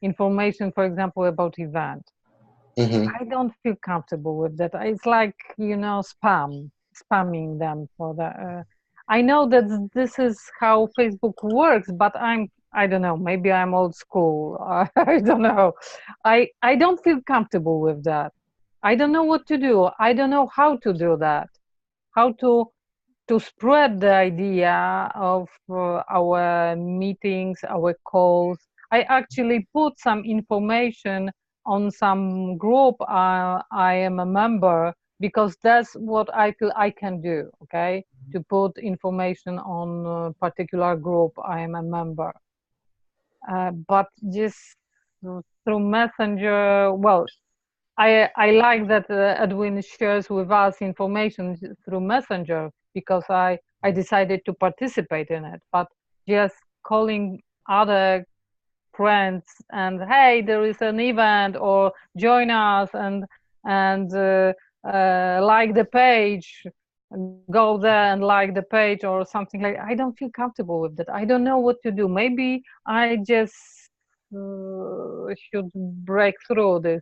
information, for example, about event. Mm-hmm. I don't feel comfortable with that. It's like, spamming them for the. I know that this is how Facebook works, but I don't know, maybe I'm old school. I don't know. I don't feel comfortable with that. I don't know what to do. I don't know how to do that. How to spread the idea of our meetings, our calls. I actually put some information on some group I am a member because that's what I feel I can do, okay? To put information on a particular group I am a member. But just through Messenger, well, I like that Edwin shares with us information through Messenger because I decided to participate in it. But just calling other friends and hey, there is an event or join us and like the page, go there and like the page or something like. I don't feel comfortable with that. I don't know what to do. Maybe I just should break through this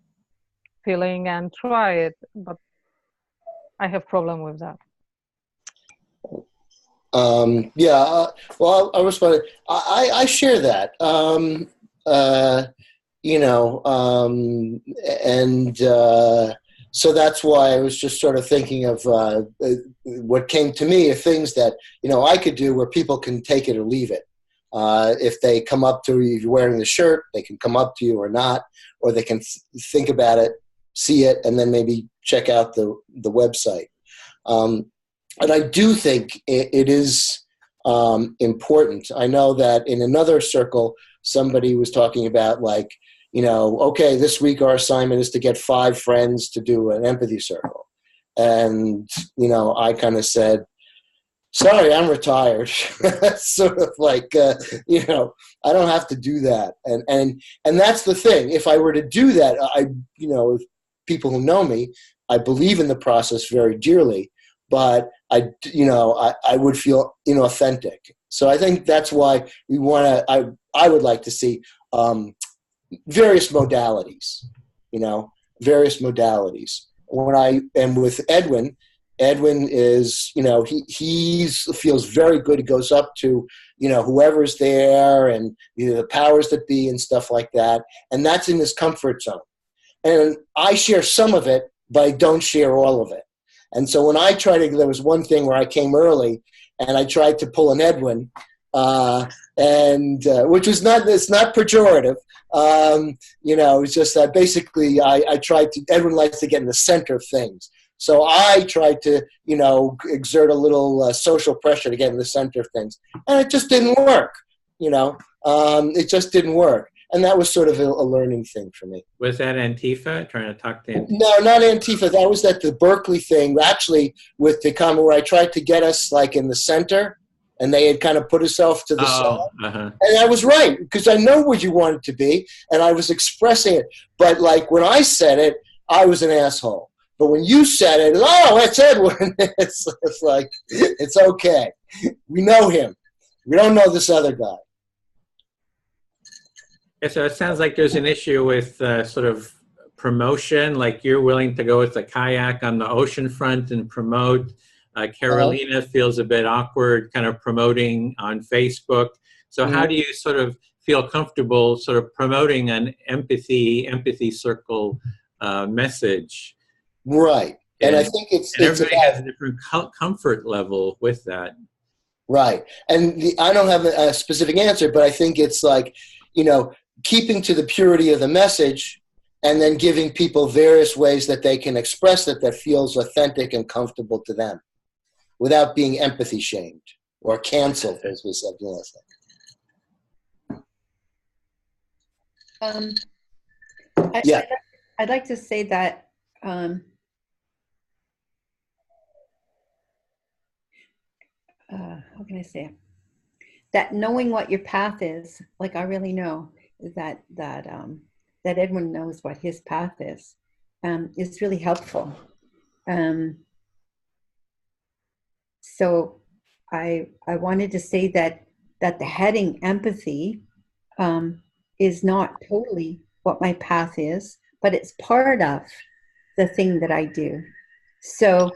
feeling and try it, but I have problem with that. Yeah, well, I responded. I share that. You know, and so that's why I was just sort of thinking of what came to me are things that, you know, I could do where people can take it or leave it. If they come up to you, if you're wearing the shirt, they can come up to you or not, or they can think about it, see it, and then maybe check out the website. And I do think it is important. I know that in another circle, somebody was talking about, like, you know, okay, this week our assignment is to get 5 friends to do an empathy circle. And, you know, I kind of said, sorry, I'm retired. Sort of like, you know, I don't have to do that. And that's the thing. If I were to do that, you know, if people who know me, I believe in the process very dearly, but I would feel inauthentic. So I think that's why we want to, I would like to see various modalities, you know, various modalities. When I am with Edwin is, you know, he feels very good. He goes up to, you know, whoever's there and, you know, the powers that be and stuff like that. And that's in his comfort zone. And I share some of it, but I don't share all of it. And so when I there was one thing where I came early and I tried to pull an Edwin, which was it's not pejorative. You know, it's just that basically I tried to, Edwin likes to get in the center of things. So I tried to, you know, exert a little social pressure to get in the center of things. And it just didn't work, you know. It just didn't work. And that was sort of a learning thing for me. Was that Antifa? Trying to talk to Antifa? No, not Antifa. That was at the Berkeley thing, actually, with the comment where I tried to get us, like, in the center, and they had kind of put herself to the side. Uh-huh. And I was right, because I know what you wanted to be, and I was expressing it. But, like, when I said it, I was an asshole. But when you said it, oh, it's Edwin. It's like, it's okay. We know him. We don't know this other guy. Yeah, so it sounds like there's an issue with sort of promotion, like you're willing to go with a kayak on the ocean front and promote. Carolina feels a bit awkward kind of promoting on Facebook. So how do you sort of feel comfortable sort of promoting an empathy circle message? Right. And I think everybody has a different comfort level with that. Right. And I don't have a specific answer, but I think it's like, you know, keeping to the purity of the message and then giving people various ways that they can express that feels authentic and comfortable to them without being empathy shamed or canceled, as we said last time. I'd like to say that how can I say it? That knowing what your path is, like I really know, that that Edwin knows what his path is really helpful. So I wanted to say that the heading empathy is not totally what my path is, but it's part of the thing that I do. So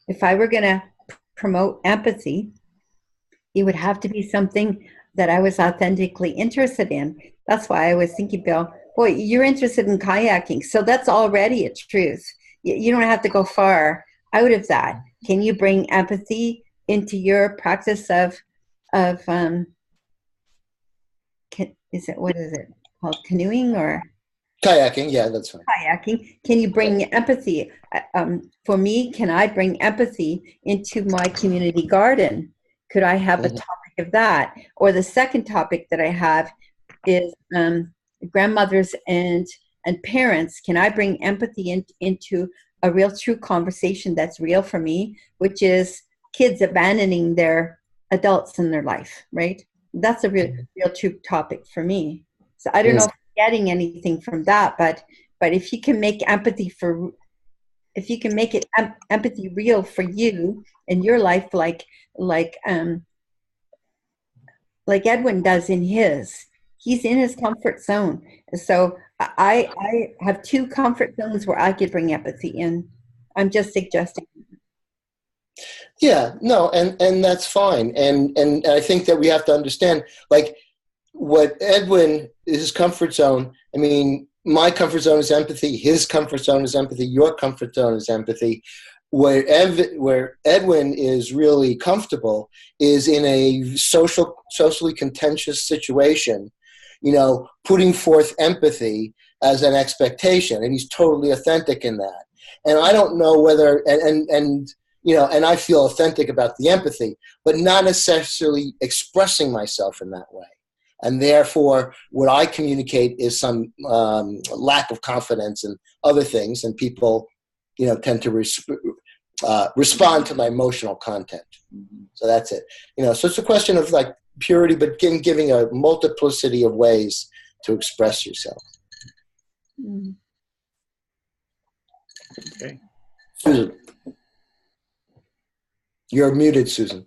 if I were going to promote empathy, it would have to be something that I was authentically interested in. That's why I was thinking, Bill, boy, you're interested in kayaking. So that's already a truth. You don't have to go far out of that. Can you bring empathy into your practice of what is it called? Canoeing or? Kayaking, yeah, that's fine. Kayaking. Can you bring empathy? For me, can I bring empathy into my community garden? Could I have a topic of that? Or the second topic that I have is grandmothers and parents. Can I bring empathy into a real true conversation that's real for me, which is kids abandoning their adults in their life, right? That's a real true topic for me. So I don't know if you're getting anything from that, but if you can make empathy empathy real for you in your life, like Edwin does in his. He's in his comfort zone. So I have two comfort zones where I could bring empathy in. I'm just suggesting. Yeah, no, and that's fine. And I think that we have to understand, like, what Edwin is his comfort zone. I mean, my comfort zone is empathy. His comfort zone is empathy. Your comfort zone is empathy. Where Edwin is really comfortable is in a socially contentious situation, putting forth empathy as an expectation, and he's totally authentic in that. And I don't know whether, and I feel authentic about the empathy, but not necessarily expressing myself in that way. And therefore, what I communicate is some lack of confidence and other things, and people, tend to respond to my emotional content. So that's it. So it's a question of like purity, but giving a multiplicity of ways to express yourself. Okay. Susan, you're muted, Susan.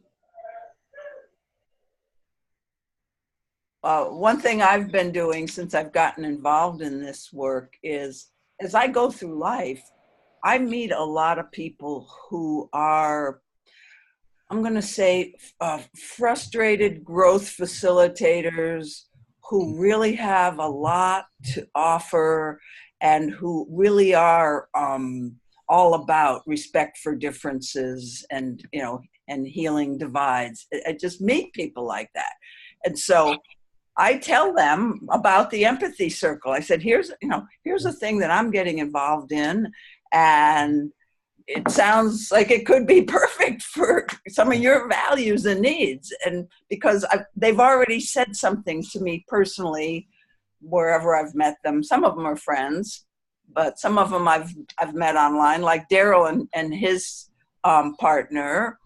One thing I've been doing since I've gotten involved in this work is, as I go through life, I meet a lot of people who are, I'm going to say, frustrated growth facilitators who really have a lot to offer and who really are all about respect for differences and, and healing divides. I just meet people like that. And so I tell them about the empathy circle. I said, here's a thing that I'm getting involved in, and it sounds like it could be perfect for some of your values and needs. And because they've already said something to me personally, wherever I've met them. Some of them are friends, but some of them I've met online, like Daryl and his partner.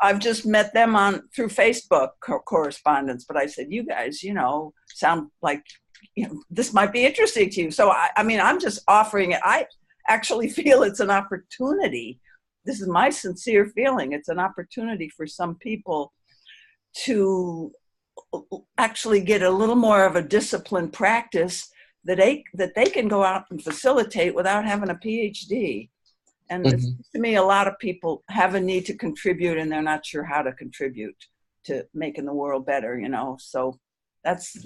I've just met them through Facebook correspondence, but I said, you guys, sound like, this might be interesting to you. So I mean, I'm just offering it. I actually feel it's an opportunity. This is my sincere feeling. It's an opportunity for some people to actually get a little more of a disciplined practice that they can go out and facilitate without having a PhD. And it seems to me, a lot of people have a need to contribute and they're not sure how to contribute to making the world better, So it's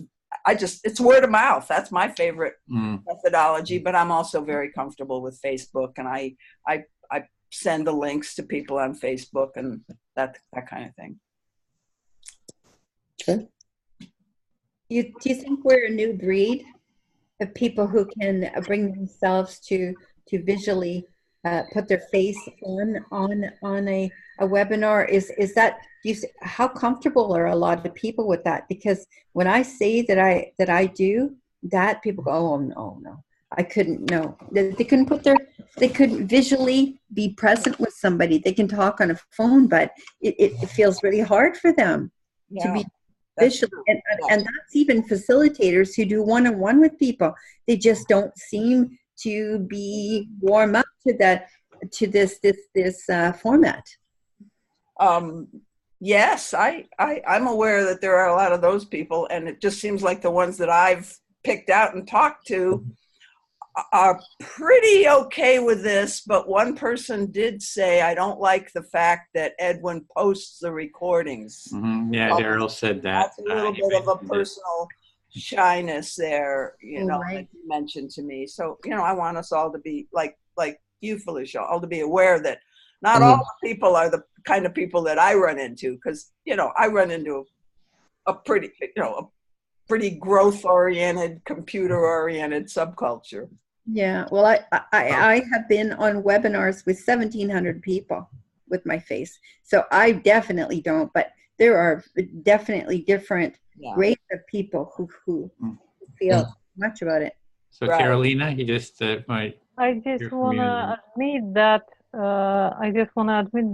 word of mouth. That's my favorite methodology, but I'm also very comfortable with Facebook, and I send the links to people on Facebook and that kind of thing. Okay. Do you think we're a new breed of people who can bring themselves to visually put their face on a webinar? Is that, how comfortable are a lot of people with that? Because when I say that I do that, people go, oh no, I couldn't. No, they couldn't they couldn't visually be present with somebody. They can talk on a phone, but it feels really hard for them to be That's visually. true. And that's even facilitators who do one-on-one with people. They just don't seem to be warm up to that, to this format. Yes, I'm aware that there are a lot of those people, and it just seems like the ones that I've picked out and talked to are pretty okay with this. But one person did say, I don't like the fact that Edwin posts the recordings. Yeah, Daryl said that. That's a little bit of a personal shyness there, Right. that you mentioned to me. So, I want us all to be like you, Felicia, all to be aware that not all the people are the kind of people that I run into, because, I run into a pretty growth-oriented, computer-oriented subculture. Yeah, well, I have been on webinars with 1,700 people with my face, so I definitely don't. But there are definitely different grades of people who feel much about it. So Right. Carolina, you just might. I just want to admit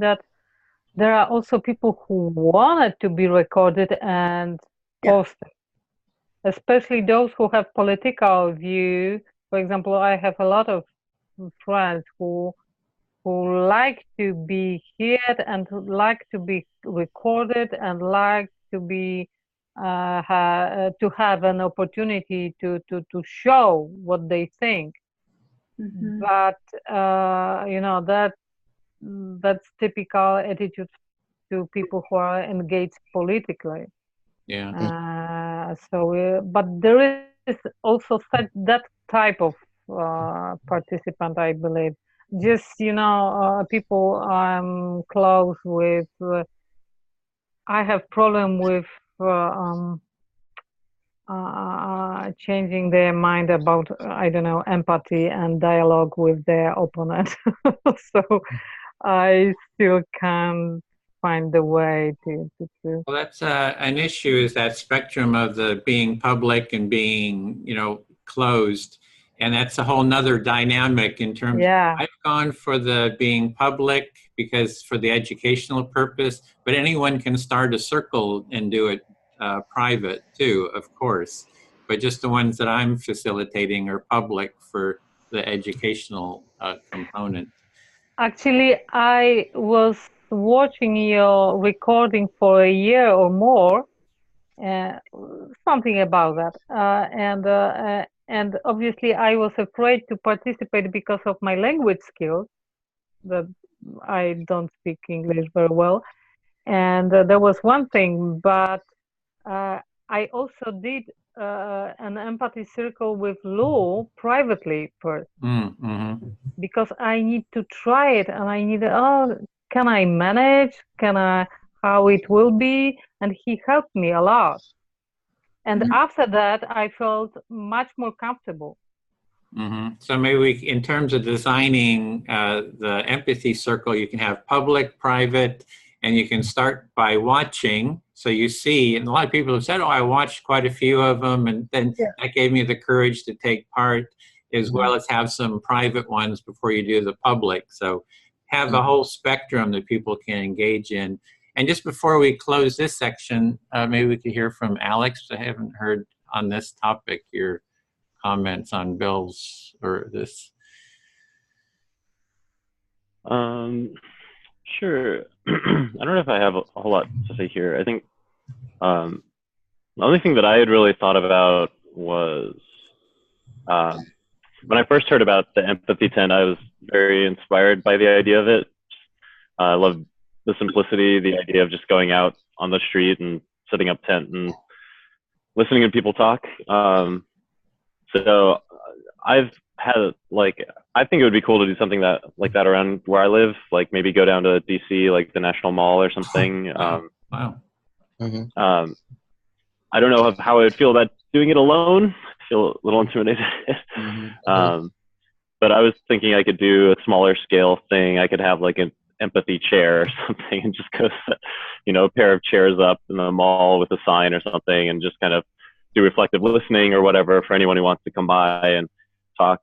that there are also people who wanted to be recorded and posted, especially those who have political view. For example, I have a lot of friends who like to be heard and like to be recorded and like to be to have an opportunity to show what they think. Mm-hmm. But that's typical attitude to people who are engaged politically. Yeah. But there is also that type of participant, I believe. Just people I'm close with. I have problem with changing their mind about I don't know, empathy and dialogue with their opponent. So I still can't find the way to. Well, that's an issue, is that spectrum of the being public and being, closed. And that's a whole nother dynamic in terms. Yeah. I've gone for the being public because for the educational purpose, but anyone can start a circle and do it private too, of course. But just the ones that I'm facilitating are public for the educational component. Actually, I was watching your recording for a year or more, something about that, and obviously I was afraid to participate because of my language skills, that I don't speak English very well, and there was one thing, but I also did an empathy circle with Lou privately first, because I need to try it, and I need, can I manage? How it will be? And he helped me a lot. And after that, I felt much more comfortable. So maybe in terms of designing the empathy circle, you can have public, private, and you can start by watching. So you see, and a lot of people have said, I watched quite a few of them, and then that gave me the courage to take part, as well as have some private ones before you do the public. So have a whole spectrum that people can engage in. And just before we close this section, maybe we could hear from Alex. I haven't heard on this topic your comments on Bill's or this. Sure. I don't know if I have a whole lot to say here. I think the only thing that I had really thought about was when I first heard about the empathy tent, I was very inspired by the idea of it. I love the simplicity, the idea of just going out on the street and setting up tent and listening to people talk. So I've had I think it would be cool to do something like that around where I live, like maybe go down to DC, like the National Mall or something. Wow. I don't know how I would feel about doing it alone. I feel a little intimidated. But I was thinking I could do a smaller scale thing. I could have like an empathy chair or something and just go set, a pair of chairs up in the mall with a sign or something, and just kind of do reflective listening or whatever for anyone who wants to come by and talk,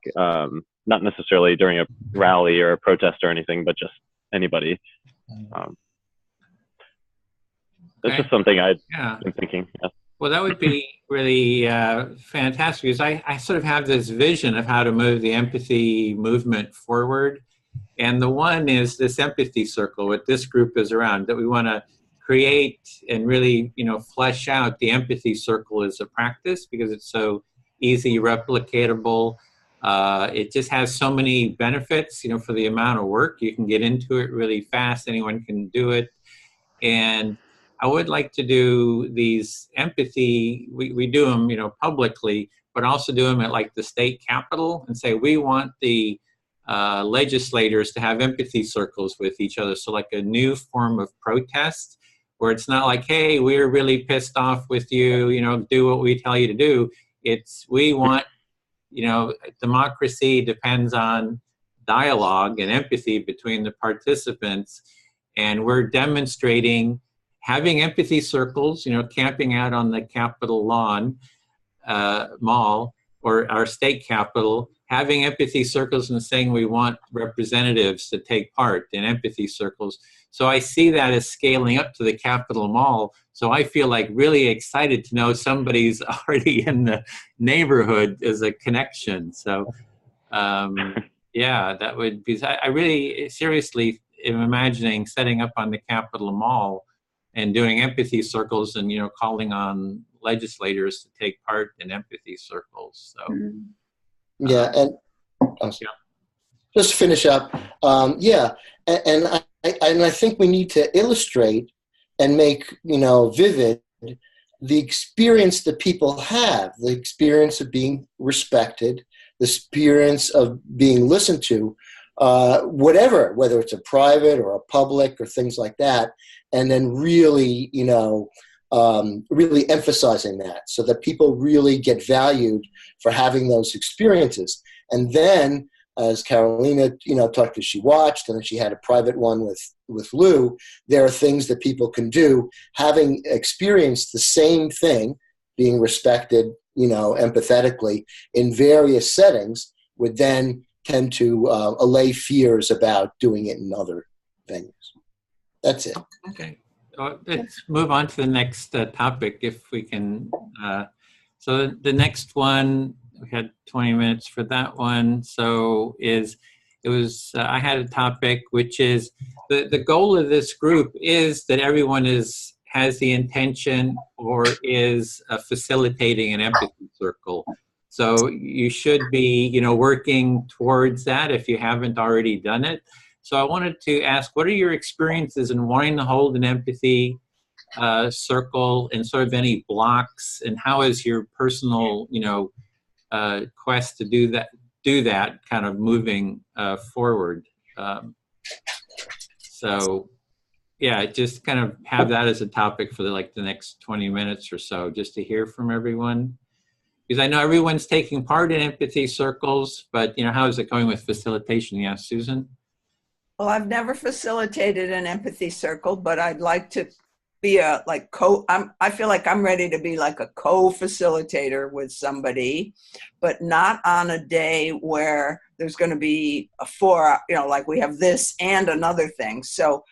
not necessarily during a rally or a protest or anything, but just anybody. That's just something I've Yeah. been thinking. Yeah. Well, that would be really fantastic, because I sort of have this vision of how to move the empathy movement forward. And the one is this empathy circle, what this group is around, that we want to create and really, flesh out the empathy circle as a practice, because it's so easy, replicatable. It just has so many benefits, for the amount of work. You can get into it really fast. Anyone can do it. And I would like to do these empathy, we do them, publicly, but also do them at like the state capitol and say, we want the legislators to have empathy circles with each other. So like a new form of protest, where it's not like, hey, we're really pissed off with you, do what we tell you to do. It's, we want, democracy depends on dialogue and empathy between the participants. And we're demonstrating having empathy circles, camping out on the Capitol lawn, mall, or our state capitol, having empathy circles and saying we want representatives to take part in empathy circles. So I see that as scaling up to the Capitol Mall. So I feel like really excited to know somebody's already in the neighborhood as a connection. So yeah, that would be, I really seriously am imagining setting up on the Capitol Mall and doing empathy circles and, calling on legislators to take part in empathy circles. So, yeah. And just to finish up. Yeah. And I think we need to illustrate and make, vivid the experience that people have, the experience of being respected, the experience of being listened to, whatever, whether it's a private or a public or things like that, and then really, really emphasizing that so that people really get valued for having those experiences. And then, as Carolina, talked as she watched, and then she had a private one with Lou, there are things that people can do, having experienced the same thing, being respected, empathetically in various settings, would then tend to allay fears about doing it in other venues. That's it. Okay. Let's move on to the next topic, if we can. So the next one, we had 20 minutes for that one. So I had a topic, which is the goal of this group is that everyone has the intention or is facilitating an empathy circle. So you should be, working towards that if you haven't already done it. So I wanted to ask, what are your experiences in wanting to hold an empathy circle, and sort of any blocks, and how is your personal, quest to do that kind of moving forward? So yeah, just kind of have that as a topic for the next 20 minutes or so, just to hear from everyone. Because I know everyone's taking part in empathy circles, but how is it going with facilitation? Yeah, Susan? Well, I've never facilitated an empathy circle, but I'd like to be I feel like I'm ready to be like a co-facilitator with somebody, but not on a day where there's going to be like we have this and another thing. So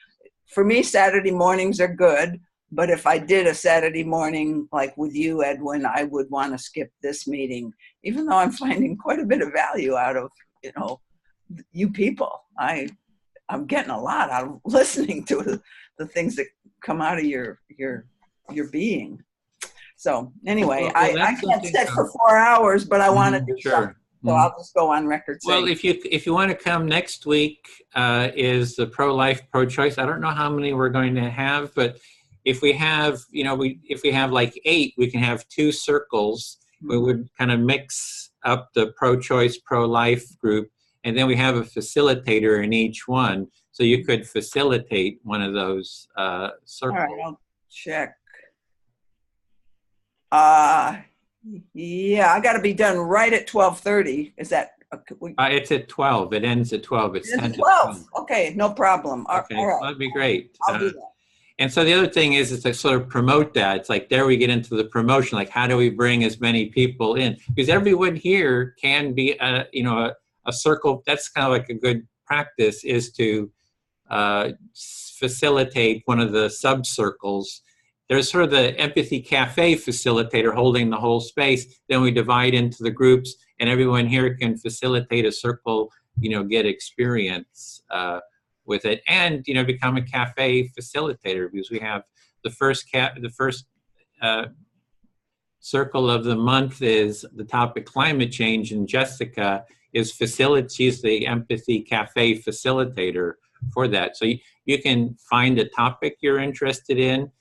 for me, Saturday mornings are good, but if I did a Saturday morning, like with you, Edwin, I would want to skip this meeting, even though I'm finding quite a bit of value out of, you people. I'm getting a lot out of listening to the things that come out of your being. So anyway, I can't sit for 4 hours, but I want to do something. So I'll just go on record saying. Well, if you want to come next week, is the pro-life, pro-choice. I don't know how many we're going to have, but if we have, if we have like 8, we can have 2 circles. We would kind of mix up the pro-choice, pro-life group, and then we have a facilitator in each one. So you could facilitate one of those circles. All right, I'll check. Yeah, I got to be done right at 12:30. Is that? It's at 12. It ends at 12. It's 10 to 12. Okay, no problem. Okay, all right. That'd be great. I'll do that. And so the other thing is to sort of promote that. It's like there we get into the promotion. Like, how do we bring as many people in? Because everyone here can be, a circle. That's kind of like a good practice, is to facilitate one of the sub-circles. there's sort of the empathy cafe facilitator holding the whole space. Then we divide into the groups, and everyone here can facilitate a circle, get experience with it, and become a cafe facilitator, because we have the first circle of the month is the topic climate change, and Jessica is she's the empathy cafe facilitator for that. So you can find a topic you're interested in,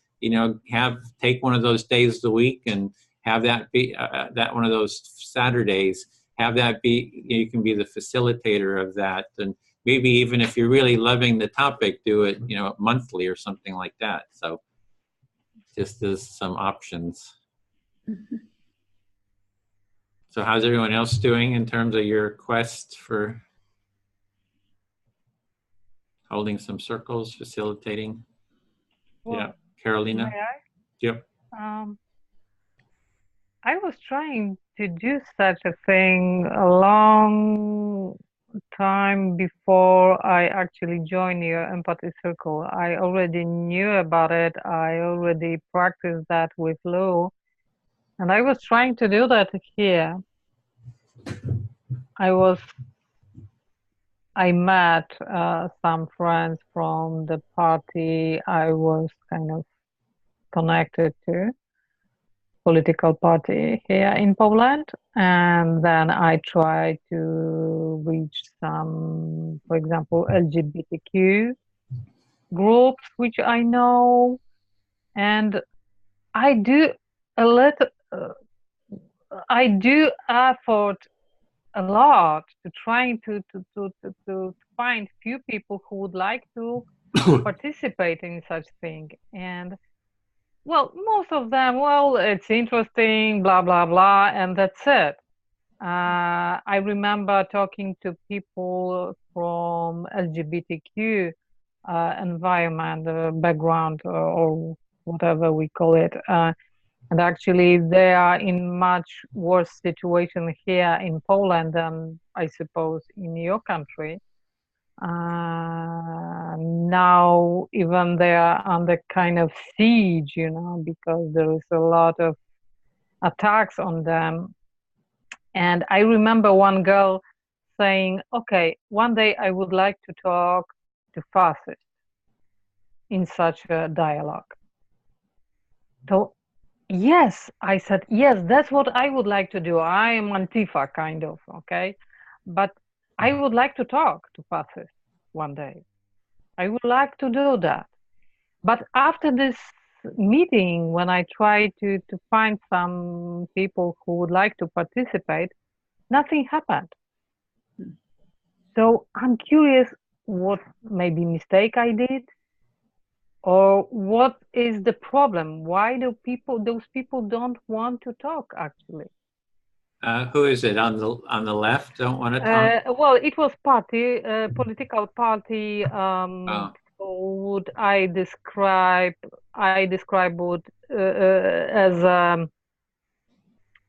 take one of those days of the week and have that be that one of those Saturdays, have that be, you can be the facilitator of that. And maybe even if you're really loving the topic, do it, monthly or something like that. So just as some options. Mhm. So how's everyone else doing in terms of your quest for holding some circles, facilitating? Well, Yeah, Carolina? may I? Yep. I was trying to do such a thing a long time before I actually joined your empathy circle. I already knew about it. I already practiced that with Lou. And I was trying to do that here. I met some friends from the party I was kind of connected to, political party here in Poland. And then I tried to reach some, for example, LGBTQ groups, which I know. And I do a little, I do effort a lot to trying to find few people who would like to participate in such thing. And well, most of them, well, it's interesting, blah blah blah, and that's it. I remember talking to people from LGBTQ environment, background, or whatever we call it. And actually, they are in much worse situation here in Poland than, I suppose, in your country. Now, even they are under kind of siege, because there is a lot of attacks on them. And I remember one girl saying, okay, one day I would like to talk to fascists in such a dialogue. So yes, I said, yes, that's what I would like to do. I am Antifa, kind of, okay? But I would like to talk to fascists one day. I would like to do that. But after this meeting, when I tried to find some people who would like to participate, nothing happened. So I'm curious what maybe mistake I did, or what is the problem? Why do those people don't want to talk actually? Who is it on the left? Don't want to talk? Well, it was political party. Oh. Would I describe? I describe would as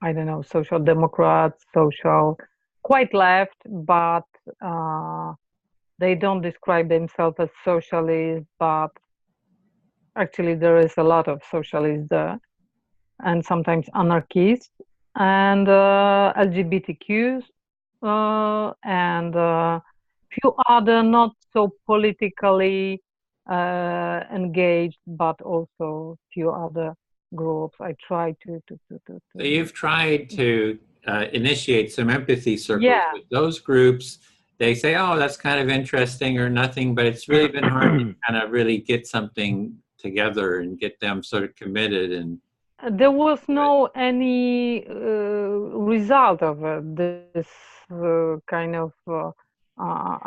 I don't know, social democrats, quite left, but they don't describe themselves as socialists, but actually there is a lot of socialists there, and sometimes anarchists, and LGBTQs, and few other not so politically engaged, but also few other groups. I try to. So you've tried to initiate some empathy circles Yeah. with those groups. They say, oh, that's kind of interesting or nothing, but it's really been hard to kind of really get something together and get them sort of committed. And there was no any result of this kind of.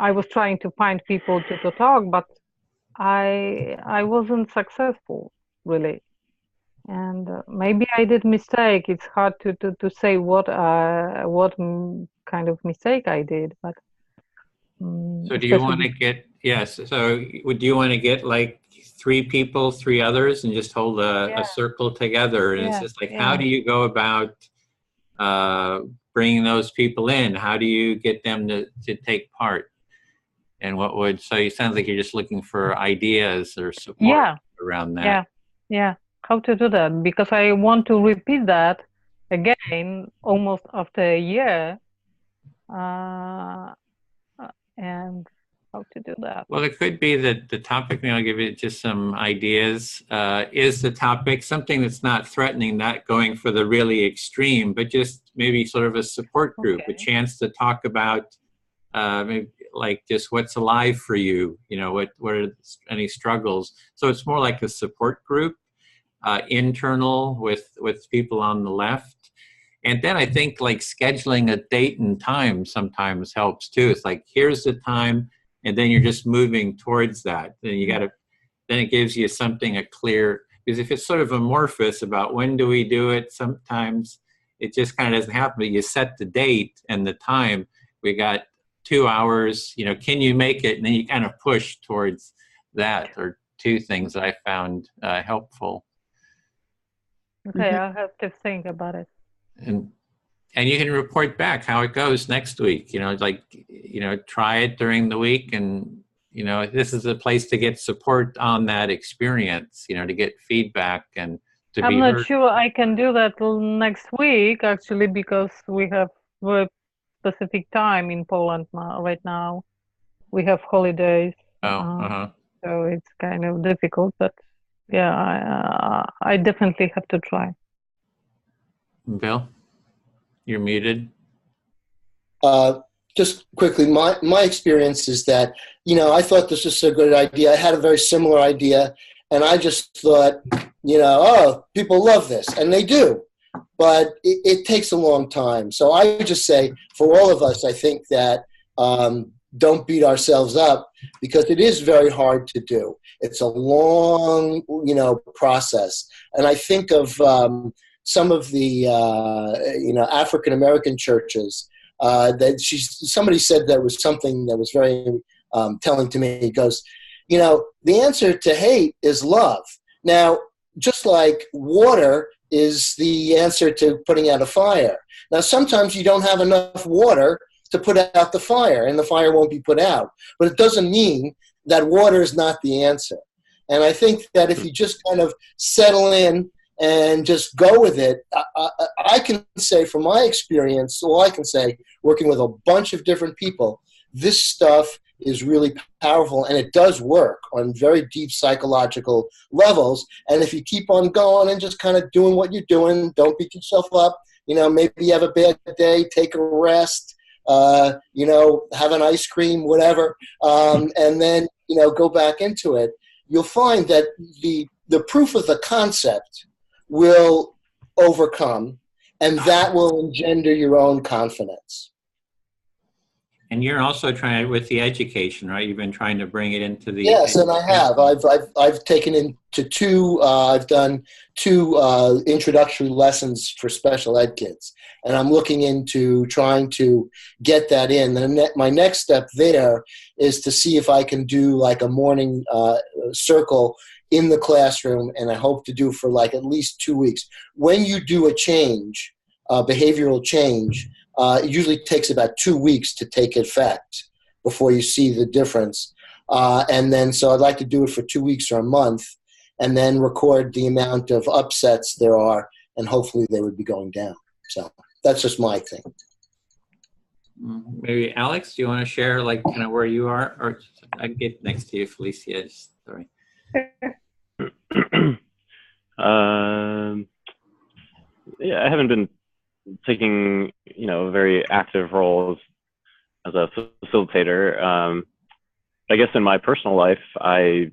I was trying to find people to talk, but I wasn't successful really, and maybe I did mistake. It's hard to say what kind of mistake I did, but. So do you want to get, yes, so would you want to get like 3 people, 3 others, and just hold a circle together? And it's just like, how do you go about bringing those people in? How do you get them to take part? And so it sounds like you're just looking for ideas or support around that. Yeah. how to do that, because I want to repeat that again almost after a year, and how to do that. Well, it could be that the topic, maybe I'll give you just some ideas, is the topic something that's not threatening, not going for the really extreme, but just maybe sort of a support group, a Okay. chance to talk about maybe like just what's alive for you, what are any struggles. So it's more like a support group, internal with people on the left. And then I think like scheduling a date and time sometimes helps too. It's like, here's the time, and then you're just moving towards that. Then it gives you something, a clear, because if it's sort of amorphous about when do we do it, sometimes it just kind of doesn't happen. But you set the date and the time. We got 2 hours, can you make it? And then you kind of push towards that, or two things that I found helpful. Okay, I'll have to think about it. And you can report back how it goes next week. Try it during the week, and this is a place to get support on that experience. To get feedback and to be I'm not heard. sure I can do that next week, actually, because we have a specific time in Poland right now. We have holidays, so it's kind of difficult. But yeah, I definitely have to try. Bill, you're muted. Just quickly, my experience is that, I thought this was a good idea. I had a very similar idea, and I just thought, oh, people love this, and they do, but it takes a long time. So I would just say, for all of us, I think that don't beat ourselves up, because it is very hard to do. It's a long, process. And I think of some of the, African-American churches, somebody said there was something that was very telling to me. He goes, the answer to hate is love. Now, just like water is the answer to putting out a fire. Now, sometimes you don't have enough water to put out the fire, and the fire won't be put out. But it doesn't mean that water is not the answer. And I think that if you just kind of settle in and just go with it, I can say from my experience, all I can say, working with a bunch of different people, this stuff is really powerful, and it does work on very deep psychological levels. And if you keep on going and just kind of doing what you're doing, don't beat yourself up, maybe you have a bad day, take a rest, have an ice cream, whatever, and then, go back into it, you'll find that the proof of the concept will overcome, and that will engender your own confidence. And you're also trying with the education, right? You've been trying to bring it into the Yes, and I have. I've taken into two. I've done two introductory lessons for special ed kids, and I'm looking into trying to get that in. And my next step there is to see if I can do like a morning circle in the classroom, and I hope to do for like at least 2 weeks. When you do a change, behavioral change, it usually takes about 2 weeks to take effect before you see the difference. And then, so I'd like to do it for 2 weeks or a month, and then record the amount of upsets there are, and hopefully they would be going down. So that's just my thing. Maybe Alex, do you want to share like kind of where you are? Or I can get next to you, Felicia. Sorry. Yeah, I haven't been taking, a very active role as a facilitator. I guess in my personal life, I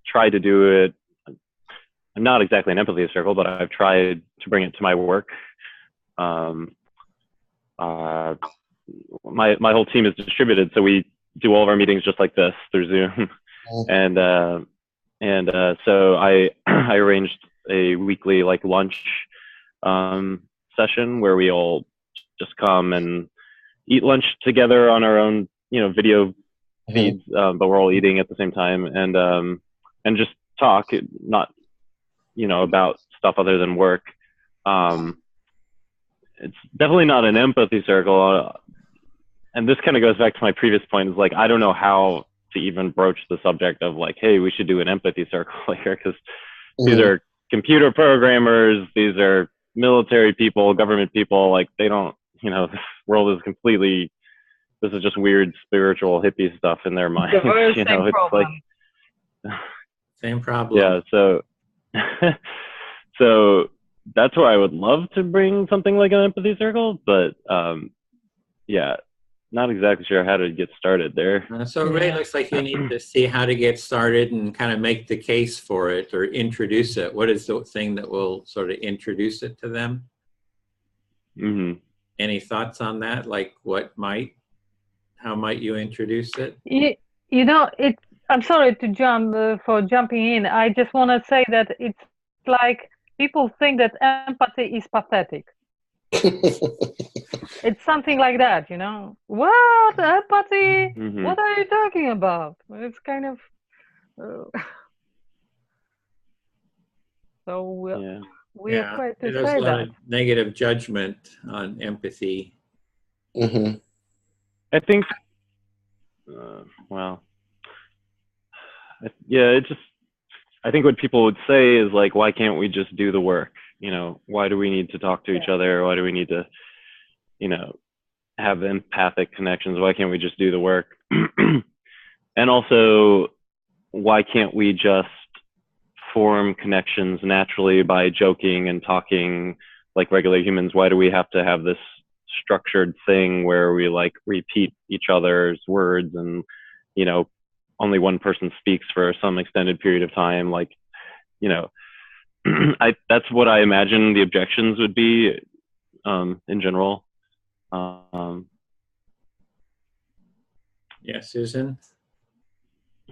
try to do it. I'm not exactly an empathy circle, but I've tried to bring it to my work. My whole team is distributed, so we do all of our meetings just like this through Zoom. And so I arranged a weekly like lunch session where we all just come and eat lunch together on our own, video feeds, but we're all eating at the same time, and just talk, not, about stuff other than work. It's definitely not an empathy circle. And this kind of goes back to my previous point, is like, I don't know how to even broach the subject of like, hey, we should do an empathy circle here, because these are computer programmers, these are military people, government people. Like they don't, you know, this world is completely. This is just weird spiritual hippie stuff in their minds. You know, it's problem. like Same problem. yeah. So so that's where I would love to bring something like an empathy circle, but yeah, not exactly sure how to get started there. So it really looks like you need to see how to get started and kind of make the case for it or introduce it. What is the thing that will sort of introduce it to them? Mm-hmm. Any thoughts on that? Like how might you introduce it? You know, I'm sorry to for jumping in. I just want to say that it's like people think that empathy is pathetic. It's something like that, you know. What empathy? Mm-hmm. What are you talking about? It's kind of so we're afraid to there's say a lot that. of negative judgment on empathy. Mm-hmm. I think, well, yeah, it just, I think what people would say is like, why can't we just do the work? You know, why do we need to talk to each other? Why do we need to, you know, have empathic connections? Why can't we just do the work? And also, why can't we just form connections naturally by joking and talking like regular humans? Why do we have to have this structured thing where we like repeat each other's words and, you know, only one person speaks for some extended period of time? Like, you know, that's what I imagine the objections would be in general. Yeah, Susan?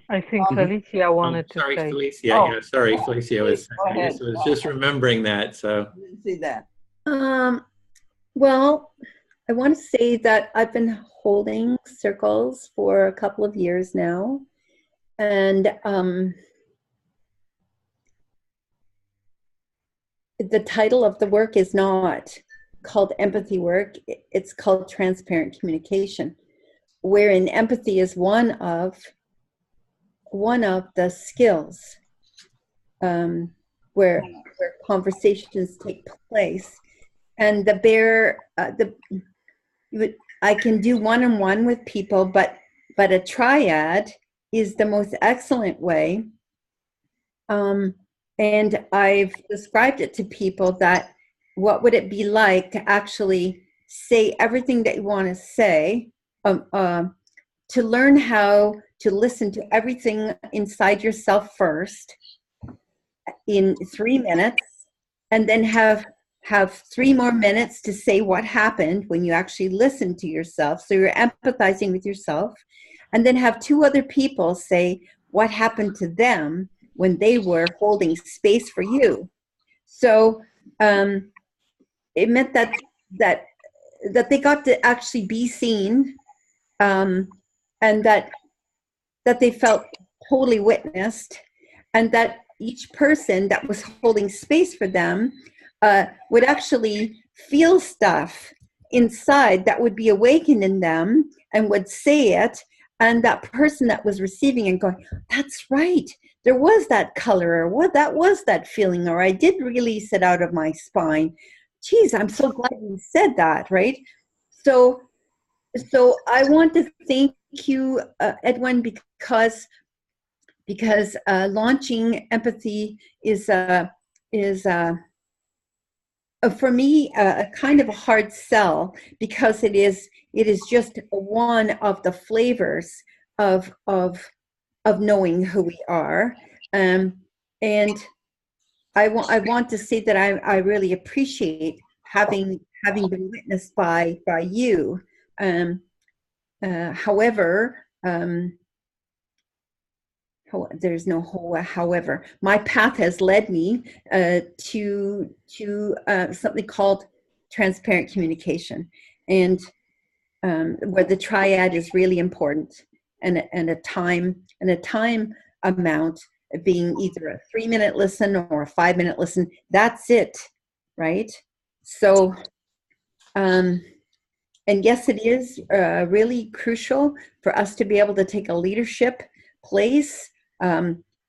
I think Felicia wanted to sorry, say. Felicia. Oh. Yeah, sorry, Felicia. Go ahead. I was just remembering that. So. I didn't see that. Well, I want to say that I've been holding circles for a couple of years now. And the title of the work is not called empathy work. It's called transparent communication, wherein empathy is one of the skills where conversations take place. And I can do one-on-one with people, but a triad is the most excellent way. And I've described it to people that what would it be like to actually say everything that you want to say, to learn how to listen to everything inside yourself first in 3 minutes, and then have 3 more minutes to say what happened when you actually listen to yourself. So you're empathizing with yourself, and then have 2 other people say what happened to them when they were holding space for you. So it meant that they got to actually be seen, and that they felt totally witnessed, and that each person that was holding space for them would actually feel stuff inside that would be awakened in them and would say it, and that person that was receiving and going, that's right, there was that color, or that was that feeling, or I did release it out of my spine. Geez, I'm so glad you said that, right? So I want to thank you, Edwin, because launching empathy is for me a kind of a hard sell, because it is just one of the flavors of knowing who we are, and I want to say that I really appreciate having been witnessed by you. However, there's no however. My path has led me to something called transparent communication, and where the triad is really important, and a time amount being either a 3-minute listen or a 5-minute listen. That's it, right? So, and yes, it is really crucial for us to be able to take a leadership place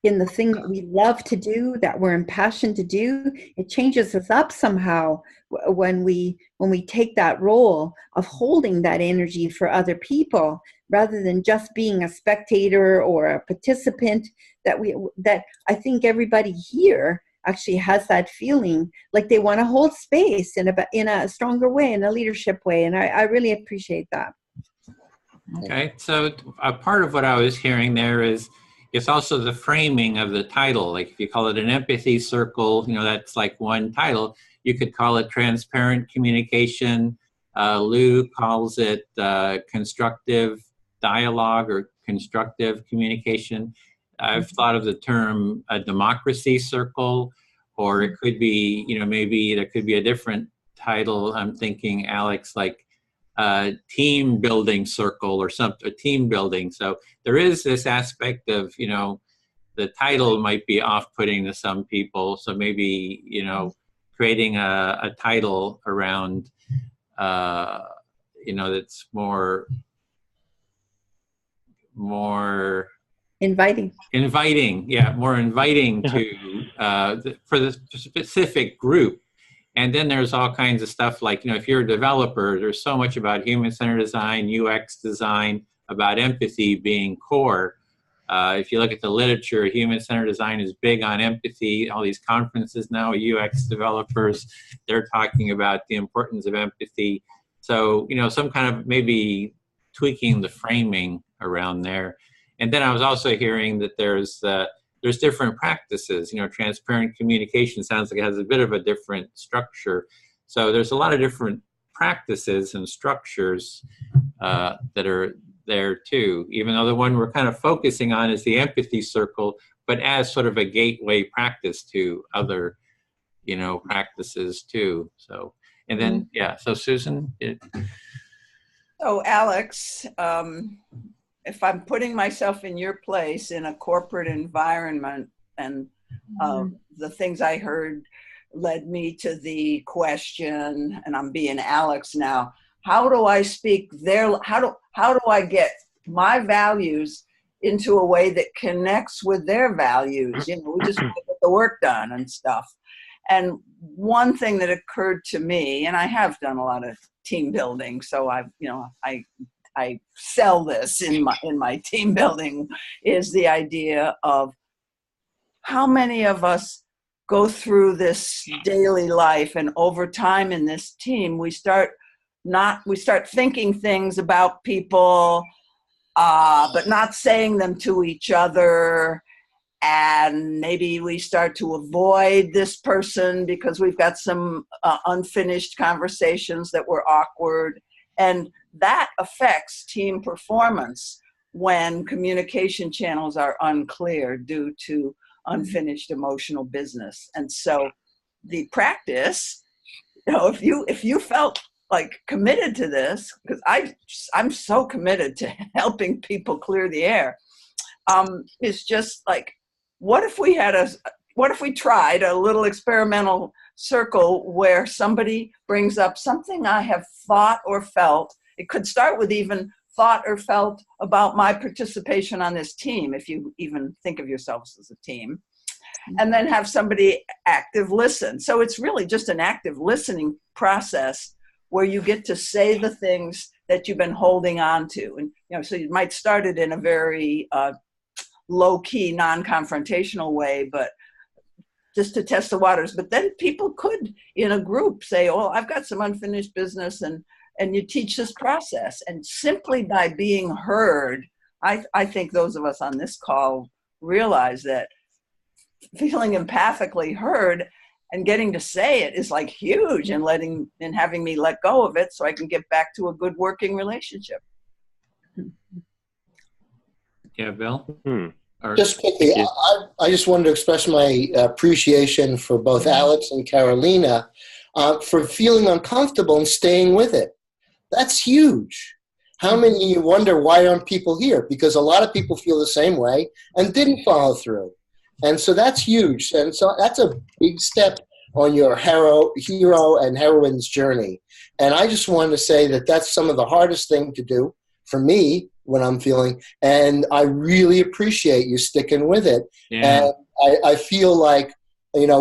in the thing that we love to do, that we're impassioned to do, it changes us up somehow when we take that role of holding that energy for other people, rather than just being a spectator or a participant. That I think everybody here actually has that feeling like they want to hold space in a stronger way, in a leadership way, and I really appreciate that. Okay, so a part of what I was hearing there is it's also the framing of the title. Like if you call it an empathy circle, that's like one title. You could call it transparent communication. Lou calls it constructive dialogue or constructive communication. I've thought of the term a democracy circle, or it could be, maybe there could be a different title. I'm thinking, Alex, like team building circle or something, team building. So there is this aspect of, the title might be off-putting to some people. So maybe, creating a title around, that's more Inviting. Yeah, more inviting to for the specific group. And then there's all kinds of stuff like, if you're a developer, there's so much about human-centered design, UX design, about empathy being core. If you look at the literature, human-centered design is big on empathy. All these conferences now, UX developers, they're talking about the importance of empathy. So, some kind of maybe tweaking the framing around there. And then I was also hearing that there's different practices. Transparent communication sounds like it has a bit of a different structure. So there's a lot of different practices and structures that are there too, even though the one we're kind of focusing on is the empathy circle, but as sort of a gateway practice to other, practices too. So, and then, so Susan. So Alex, if I'm putting myself in your place in a corporate environment, and the things I heard led me to the question, and I'm being Alex now, how do I speak how do I get my values into a way that connects with their values? We just want to get the work done and stuff. And one thing that occurred to me, and I have done a lot of team building, so I sell this in my team building, is the idea of how many of us go through this daily life, and over time in this team, we start thinking things about people, but not saying them to each other. And maybe we start to avoid this person because we've got some unfinished conversations that were awkward. And that affects team performance when communication channels are unclear due to unfinished emotional business. And so the practice, if you felt like committed to this, because I'm so committed to helping people clear the air, it's just like, what if we tried a little experimental circle where somebody brings up something I have thought or felt. It could start with even thought or felt about my participation on this team, if you even think of yourselves as a team, and then have somebody active listen. So it's really just an active listening process where you get to say the things that you've been holding on to. And, so you might start it in a very low-key, non-confrontational way, but just to test the waters. But then people could, in a group, say, oh, I've got some unfinished business, and you teach this process. And simply by being heard, I think those of us on this call realize that feeling empathically heard and getting to say it is like huge, and having me let go of it so I can get back to a good working relationship. Yeah, Bill? Just quickly, I just wanted to express my appreciation for both Alex and Carolina for feeling uncomfortable and staying with it. That's huge. How many of you wonder why aren't people here? Because a lot of people feel the same way and didn't follow through. And so that's huge. And so that's a big step on your hero and heroine's journey. And I just wanted to say that that's some of the hardest thing to do for me, when I'm feeling, and I really appreciate you sticking with it. Yeah. And I feel like,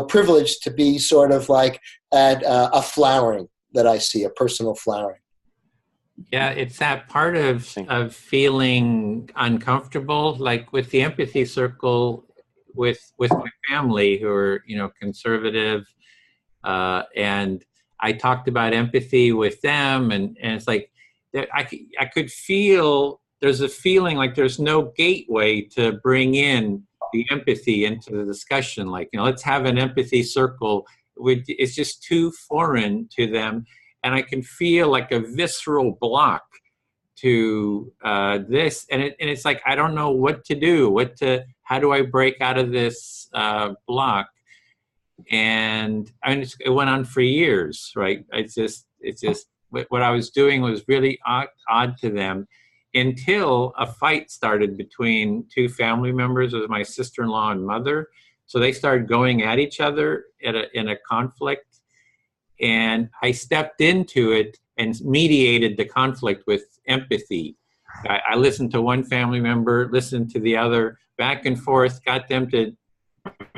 privileged to be sort of like at a flowering that I see, a personal flowering. Yeah, it's that part of feeling uncomfortable, like with the empathy circle, with my family who are conservative, and I talked about empathy with them, and it's like I could feel there's a feeling like there's no gateway to bring in the empathy into the discussion. Like, let's have an empathy circle. It's just too foreign to them. And I can feel like a visceral block to this. And it's like, I don't know what to do, how do I break out of this block? And it went on for years, right? It's just what I was doing was really odd to them, until a fight started between two family members. It was my sister-in-law and mother. So they started going at each other in a conflict. And I stepped into it and mediated the conflict with empathy. I listened to one family member, listened to the other, back and forth, got them to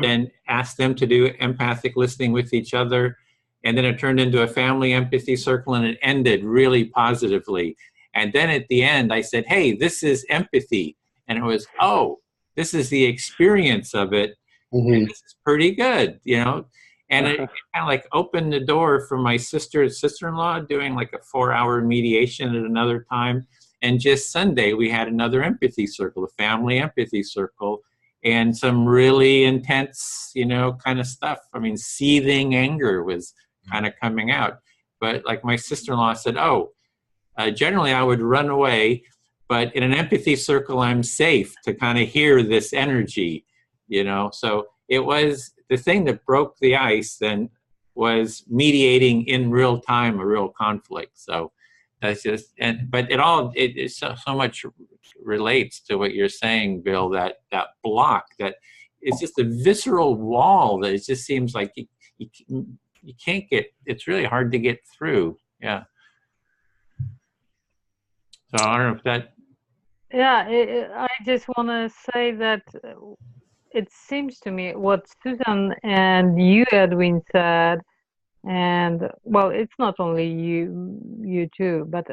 then ask them to do empathic listening with each other. And then it turned into a family empathy circle, and it ended really positively. And then at the end, I said, hey, this is empathy. And it was, oh, this is the experience of it. Mm-hmm. And this is pretty good, And it kind of like opened the door for my sister-in-law doing like a 4-hour mediation at another time. And just Sunday, we had another empathy circle, a family empathy circle, and some really intense, kind of stuff. I mean, seething anger was kind of coming out. But like my sister-in-law said, generally I would run away, but in an empathy circle, I'm safe to kind of hear this energy, So it was the thing that broke the ice then, was mediating in real time a real conflict. So that's just, but it so much relates to what you're saying, Bill, that block, that it's just a visceral wall that it just seems like you can't get, it's really hard to get through. Yeah. So I don't know if that. Yeah, I just want to say that it seems to me what Susan and you, Edwin, said, and well, it's not only you too, but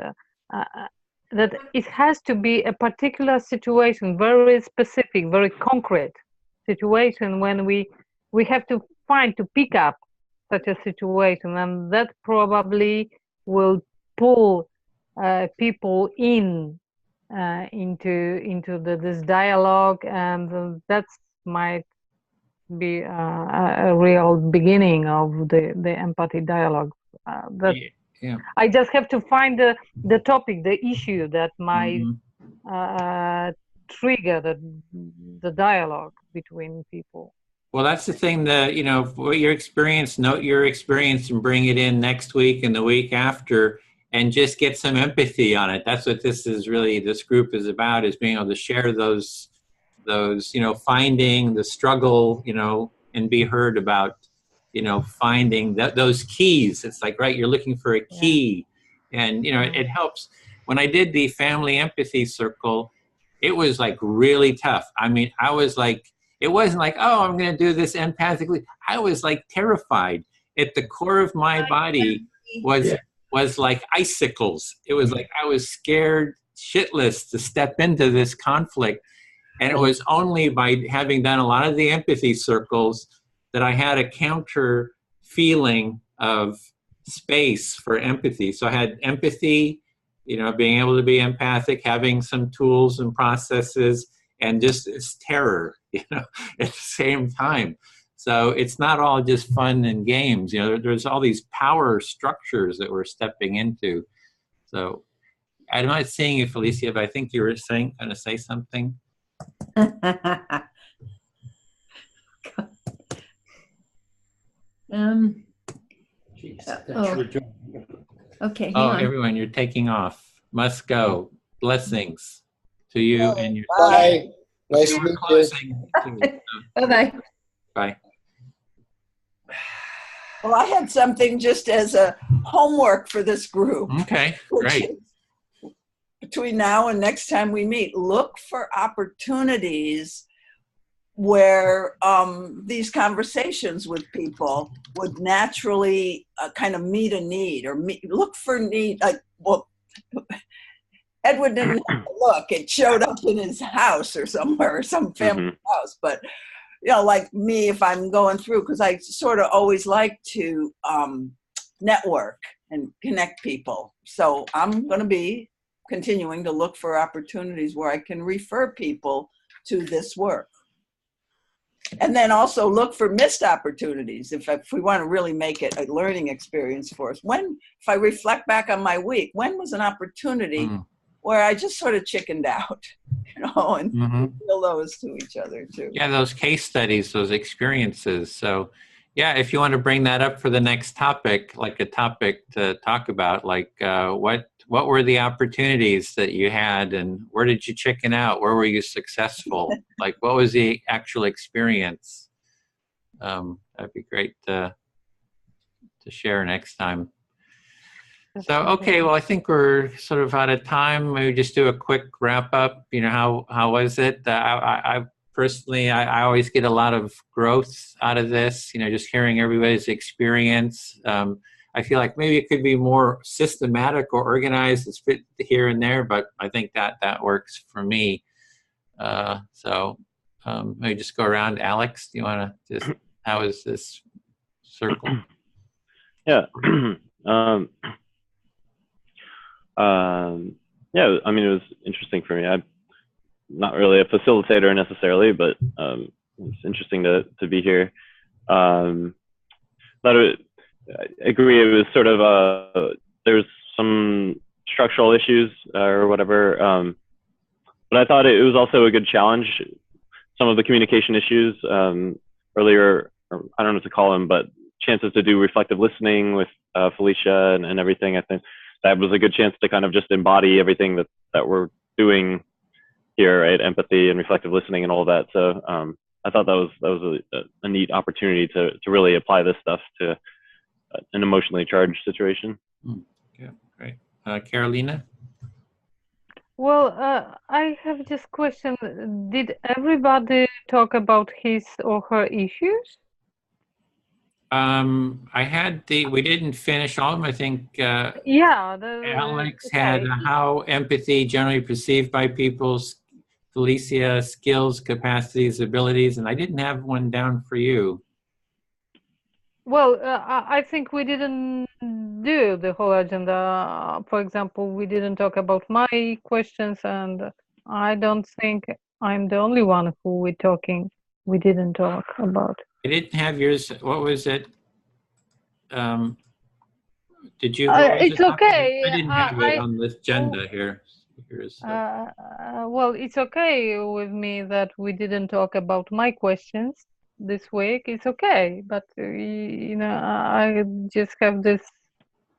that it has to be a particular situation, very specific, very concrete situation, when we have to pick up such a situation, and that probably will pull people into this dialogue, and that might be a real beginning of the empathy dialogue. Yeah. I just have to find the topic, the issue that might trigger the dialogue between people. Well, that's the thing that, what your experience, note your experience and bring it in next week and the week after, and just get some empathy on it. That's what this group is about, is being able to share those, finding the struggle, and be heard about, finding those keys. It's like, right, you're looking for a key. And, it helps. When I did the family empathy circle, it was like really tough. I mean, I was like, it wasn't like, oh, I'm going to do this empathically. I was like terrified. At the core of my body was like icicles. It was like I was scared shitless to step into this conflict. And it was only by having done a lot of the empathy circles that I had a counter feeling of space for empathy. So I had empathy, being able to be empathic, having some tools and processes, and just this terror, at the same time. So it's not all just fun and games. There's all these power structures that we're stepping into. So I'm not seeing you, Felicia, but I think you were going to say something. Okay. Oh, everyone, you're taking off. Must go. Blessings to you and your. Bye. Nice to meet you. Bye-bye. Bye. Well, I had something just as a homework for this group. Okay, great. between now and next time we meet, look for opportunities where these conversations with people would naturally kind of meet a need, or look for need. Well, Edward didn't have to look; it showed up in his house or somewhere, or some family house. But like me, if I'm going through, because I sort of always like to network and connect people. So I'm going to be continuing to look for opportunities where I can refer people to this work. And then also look for missed opportunities. If we want to really make it a learning experience for us. If I reflect back on my week, when was an opportunity where I just sort of chickened out, and feel those to each other too. Yeah, those case studies, those experiences. So yeah, if you want to bring that up for the next topic, like a topic to talk about, like what were the opportunities that you had, and where did you chicken out? Where were you successful? Like, what was the actual experience? That'd be great to share next time. So, okay, well, I think we're sort of out of time. Maybe just do a quick wrap up. How was it? I personally, I always get a lot of growth out of this, just hearing everybody's experience. I feel like maybe it could be more systematic or organized. It's fit here and there, but I think that works for me. So maybe just go around. Alex, do you want to how is this circle? Yeah. Yeah, I mean, it was interesting for me. I'm not really a facilitator necessarily, but it's interesting to be here. But I agree, it was sort of, there's some structural issues or whatever, but I thought it was also a good challenge. Some of the communication issues earlier, or I don't know what to call them, but chances to do reflective listening with Felicia and everything. I think that was a good chance to kind of just embody everything that we're doing here, right? Empathy and reflective listening and all that. So I thought that was a neat opportunity to really apply this stuff to an emotionally charged situation. Yeah, great. Carolina? Well, I have just question. Did everybody talk about his or her issues? We didn't finish all of them. I think Yeah. Alex had how empathy generally perceived by people, Felicia, skills, capacities, abilities, and I didn't have one down for you. Well, I think we didn't do the whole agenda. For example, we didn't talk about my questions, and I don't think I'm the only one who we didn't talk about. I didn't have yours. What was it? Did you? It's okay. I didn't have it on this agenda here. Well, it's okay with me that we didn't talk about my questions this week. It's okay, but I just have this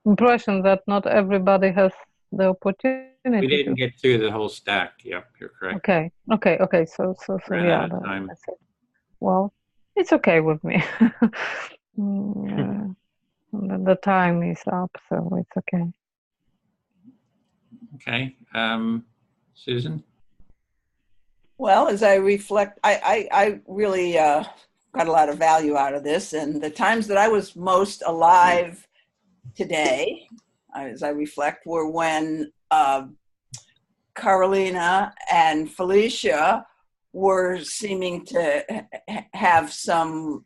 impression that not everybody has the opportunity. We didn't get through the whole stack. Yep, you're correct. Okay. So Ran yeah. out of time. That's it. Well, it's okay with me. The time is up, so it's okay. Okay, Susan? Well, as I reflect, I really got a lot of value out of this. And the times that I was most alive today, as I reflect, were when Carolina and Felicia were seeming to have some,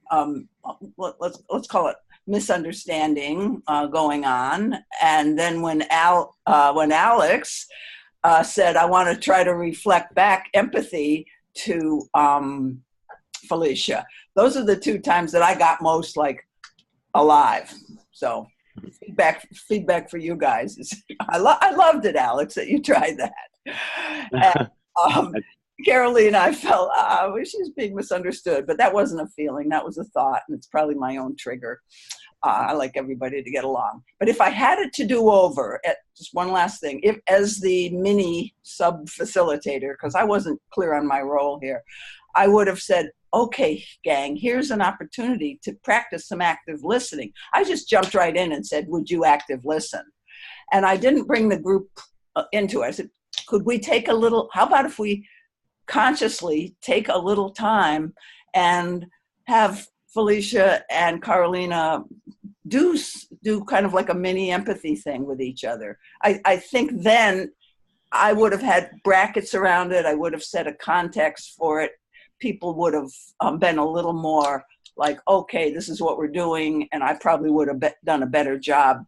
let's call it misunderstanding going on. And then when Alex said, I want to try to reflect back empathy to Felicia. Those are the two times that I got most like alive. So feedback for you guys is I loved it, Alex, that you tried that. And, Carolina, I felt she's being misunderstood, but that wasn't a feeling, that was a thought, and it's probably my own trigger. I like everybody to get along. But if I had it to do over, just one last thing, if as the mini sub-facilitator, because I wasn't clear on my role here, I would have said, okay, gang, here's an opportunity to practice some active listening. I just jumped right in and said, would you active listen? And I didn't bring the group into it. I said, could we take a little, how about if we consciously take a little time and have Felicia and Carolina do kind of like a mini empathy thing with each other. I think then I would have had brackets around it. I would have set a context for it. People would have been a little more like, okay, this is what we're doing. And I probably would have done a better job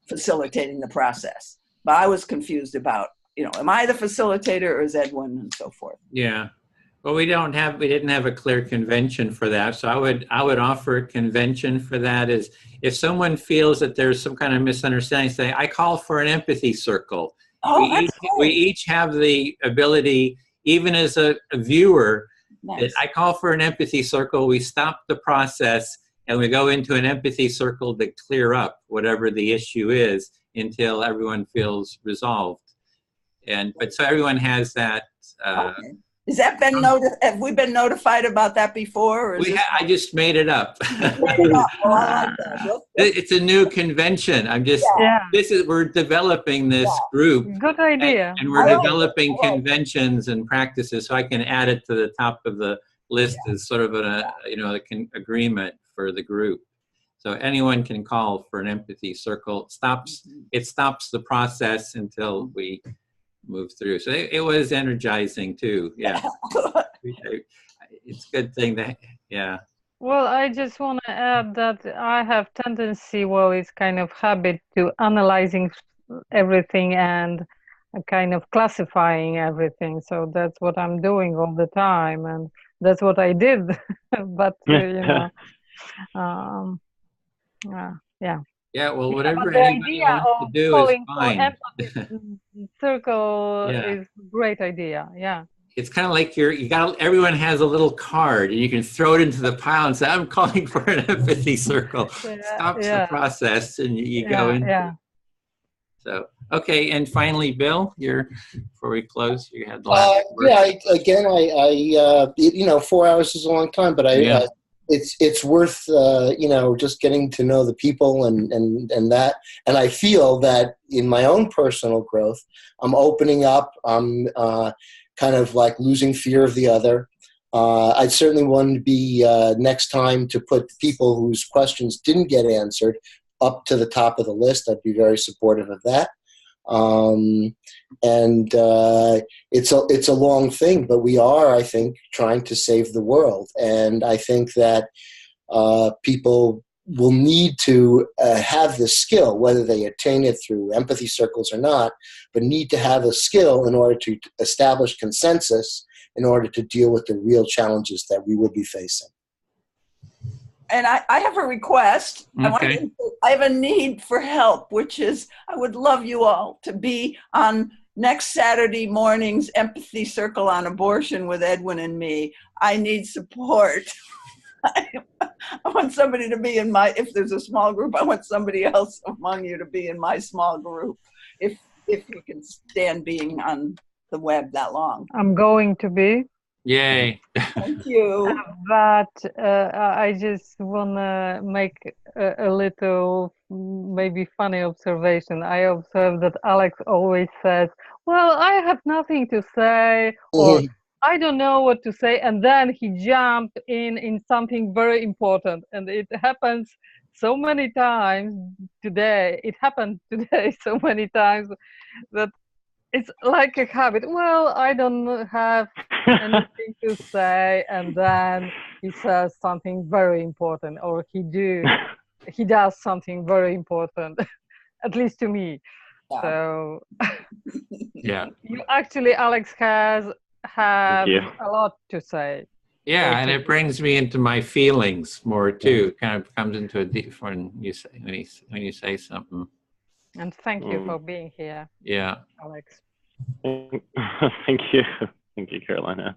facilitating the process. But I was confused about, am I the facilitator or is Edwin, and so forth. Yeah. Well, we didn't have a clear convention for that. So I would offer a convention for that is if someone feels that there's some kind of misunderstanding, say, I call for an empathy circle. Oh, we each have the ability, even as a viewer, nice. that I call for an empathy circle. We stop the process and we go into an empathy circle to clear up whatever the issue is until everyone feels resolved. But so everyone has that. Okay. Has that been have we been notified about that before? Or I just made it up. Well, I like that. It's a new convention. We're developing this group. Good idea. And we're developing conventions and practices, so I can add it to the top of the list as sort of an agreement for the group. So anyone can call for an empathy circle. It stops the process until we move through. So it was energizing too. Yeah. It's a good thing that, yeah. Well, I just want to add that I have tendency, it's kind of habit to analyzing everything and kind of classifying everything. So that's what I'm doing all the time. And that's what I did. But, yeah. Yeah, well, whatever the anybody idea wants to do is fine. Circle is a great idea. Yeah. It's kind of like everyone has a little card and you can throw it into the pile and say, I'm calling for an empathy circle. Stops the process and you go into it. So, okay. And finally, Bill, before we close, you had the last word. 4 hours is a long time, but it's worth just getting to know the people and that. And I feel that in my own personal growth, I'm opening up. I'm kind of like losing fear of the other. I certainly want to be next time to put people whose questions didn't get answered up to the top of the list. I'd be very supportive of that. It's a long thing, but we are, I think, trying to save the world. And I think that people will need to have the skill, whether they attain it through empathy circles or not, but need to have a skill in order to establish consensus in order to deal with the real challenges that we will be facing. And I have a request. Okay. I have a need for help, which is I would love you all to be on next Saturday morning's empathy circle on abortion with Edwin and me. I need support. I want somebody to be if there's a small group, I want somebody else among you to be in my small group. If you can stand being on the web that long. I'm going to be. Yay. Thank you. But I just want to make a little maybe funny observation. I observe that Alex always says, well, I have nothing to say, or I don't know what to say. And then he jumps in something very important. And it happens so many times today. It happened today so many times that it's like a habit. Well, I don't have anything to say, and then he says something very important, or he does something very important, at least to me. Yeah. So, yeah, you actually, Alex, have a lot to say. Yeah, and it brings me into my feelings more too. It kind of comes into a deep when you say something. And thank you for being here. Yeah. Alex. Thank you. Thank you, Carolina.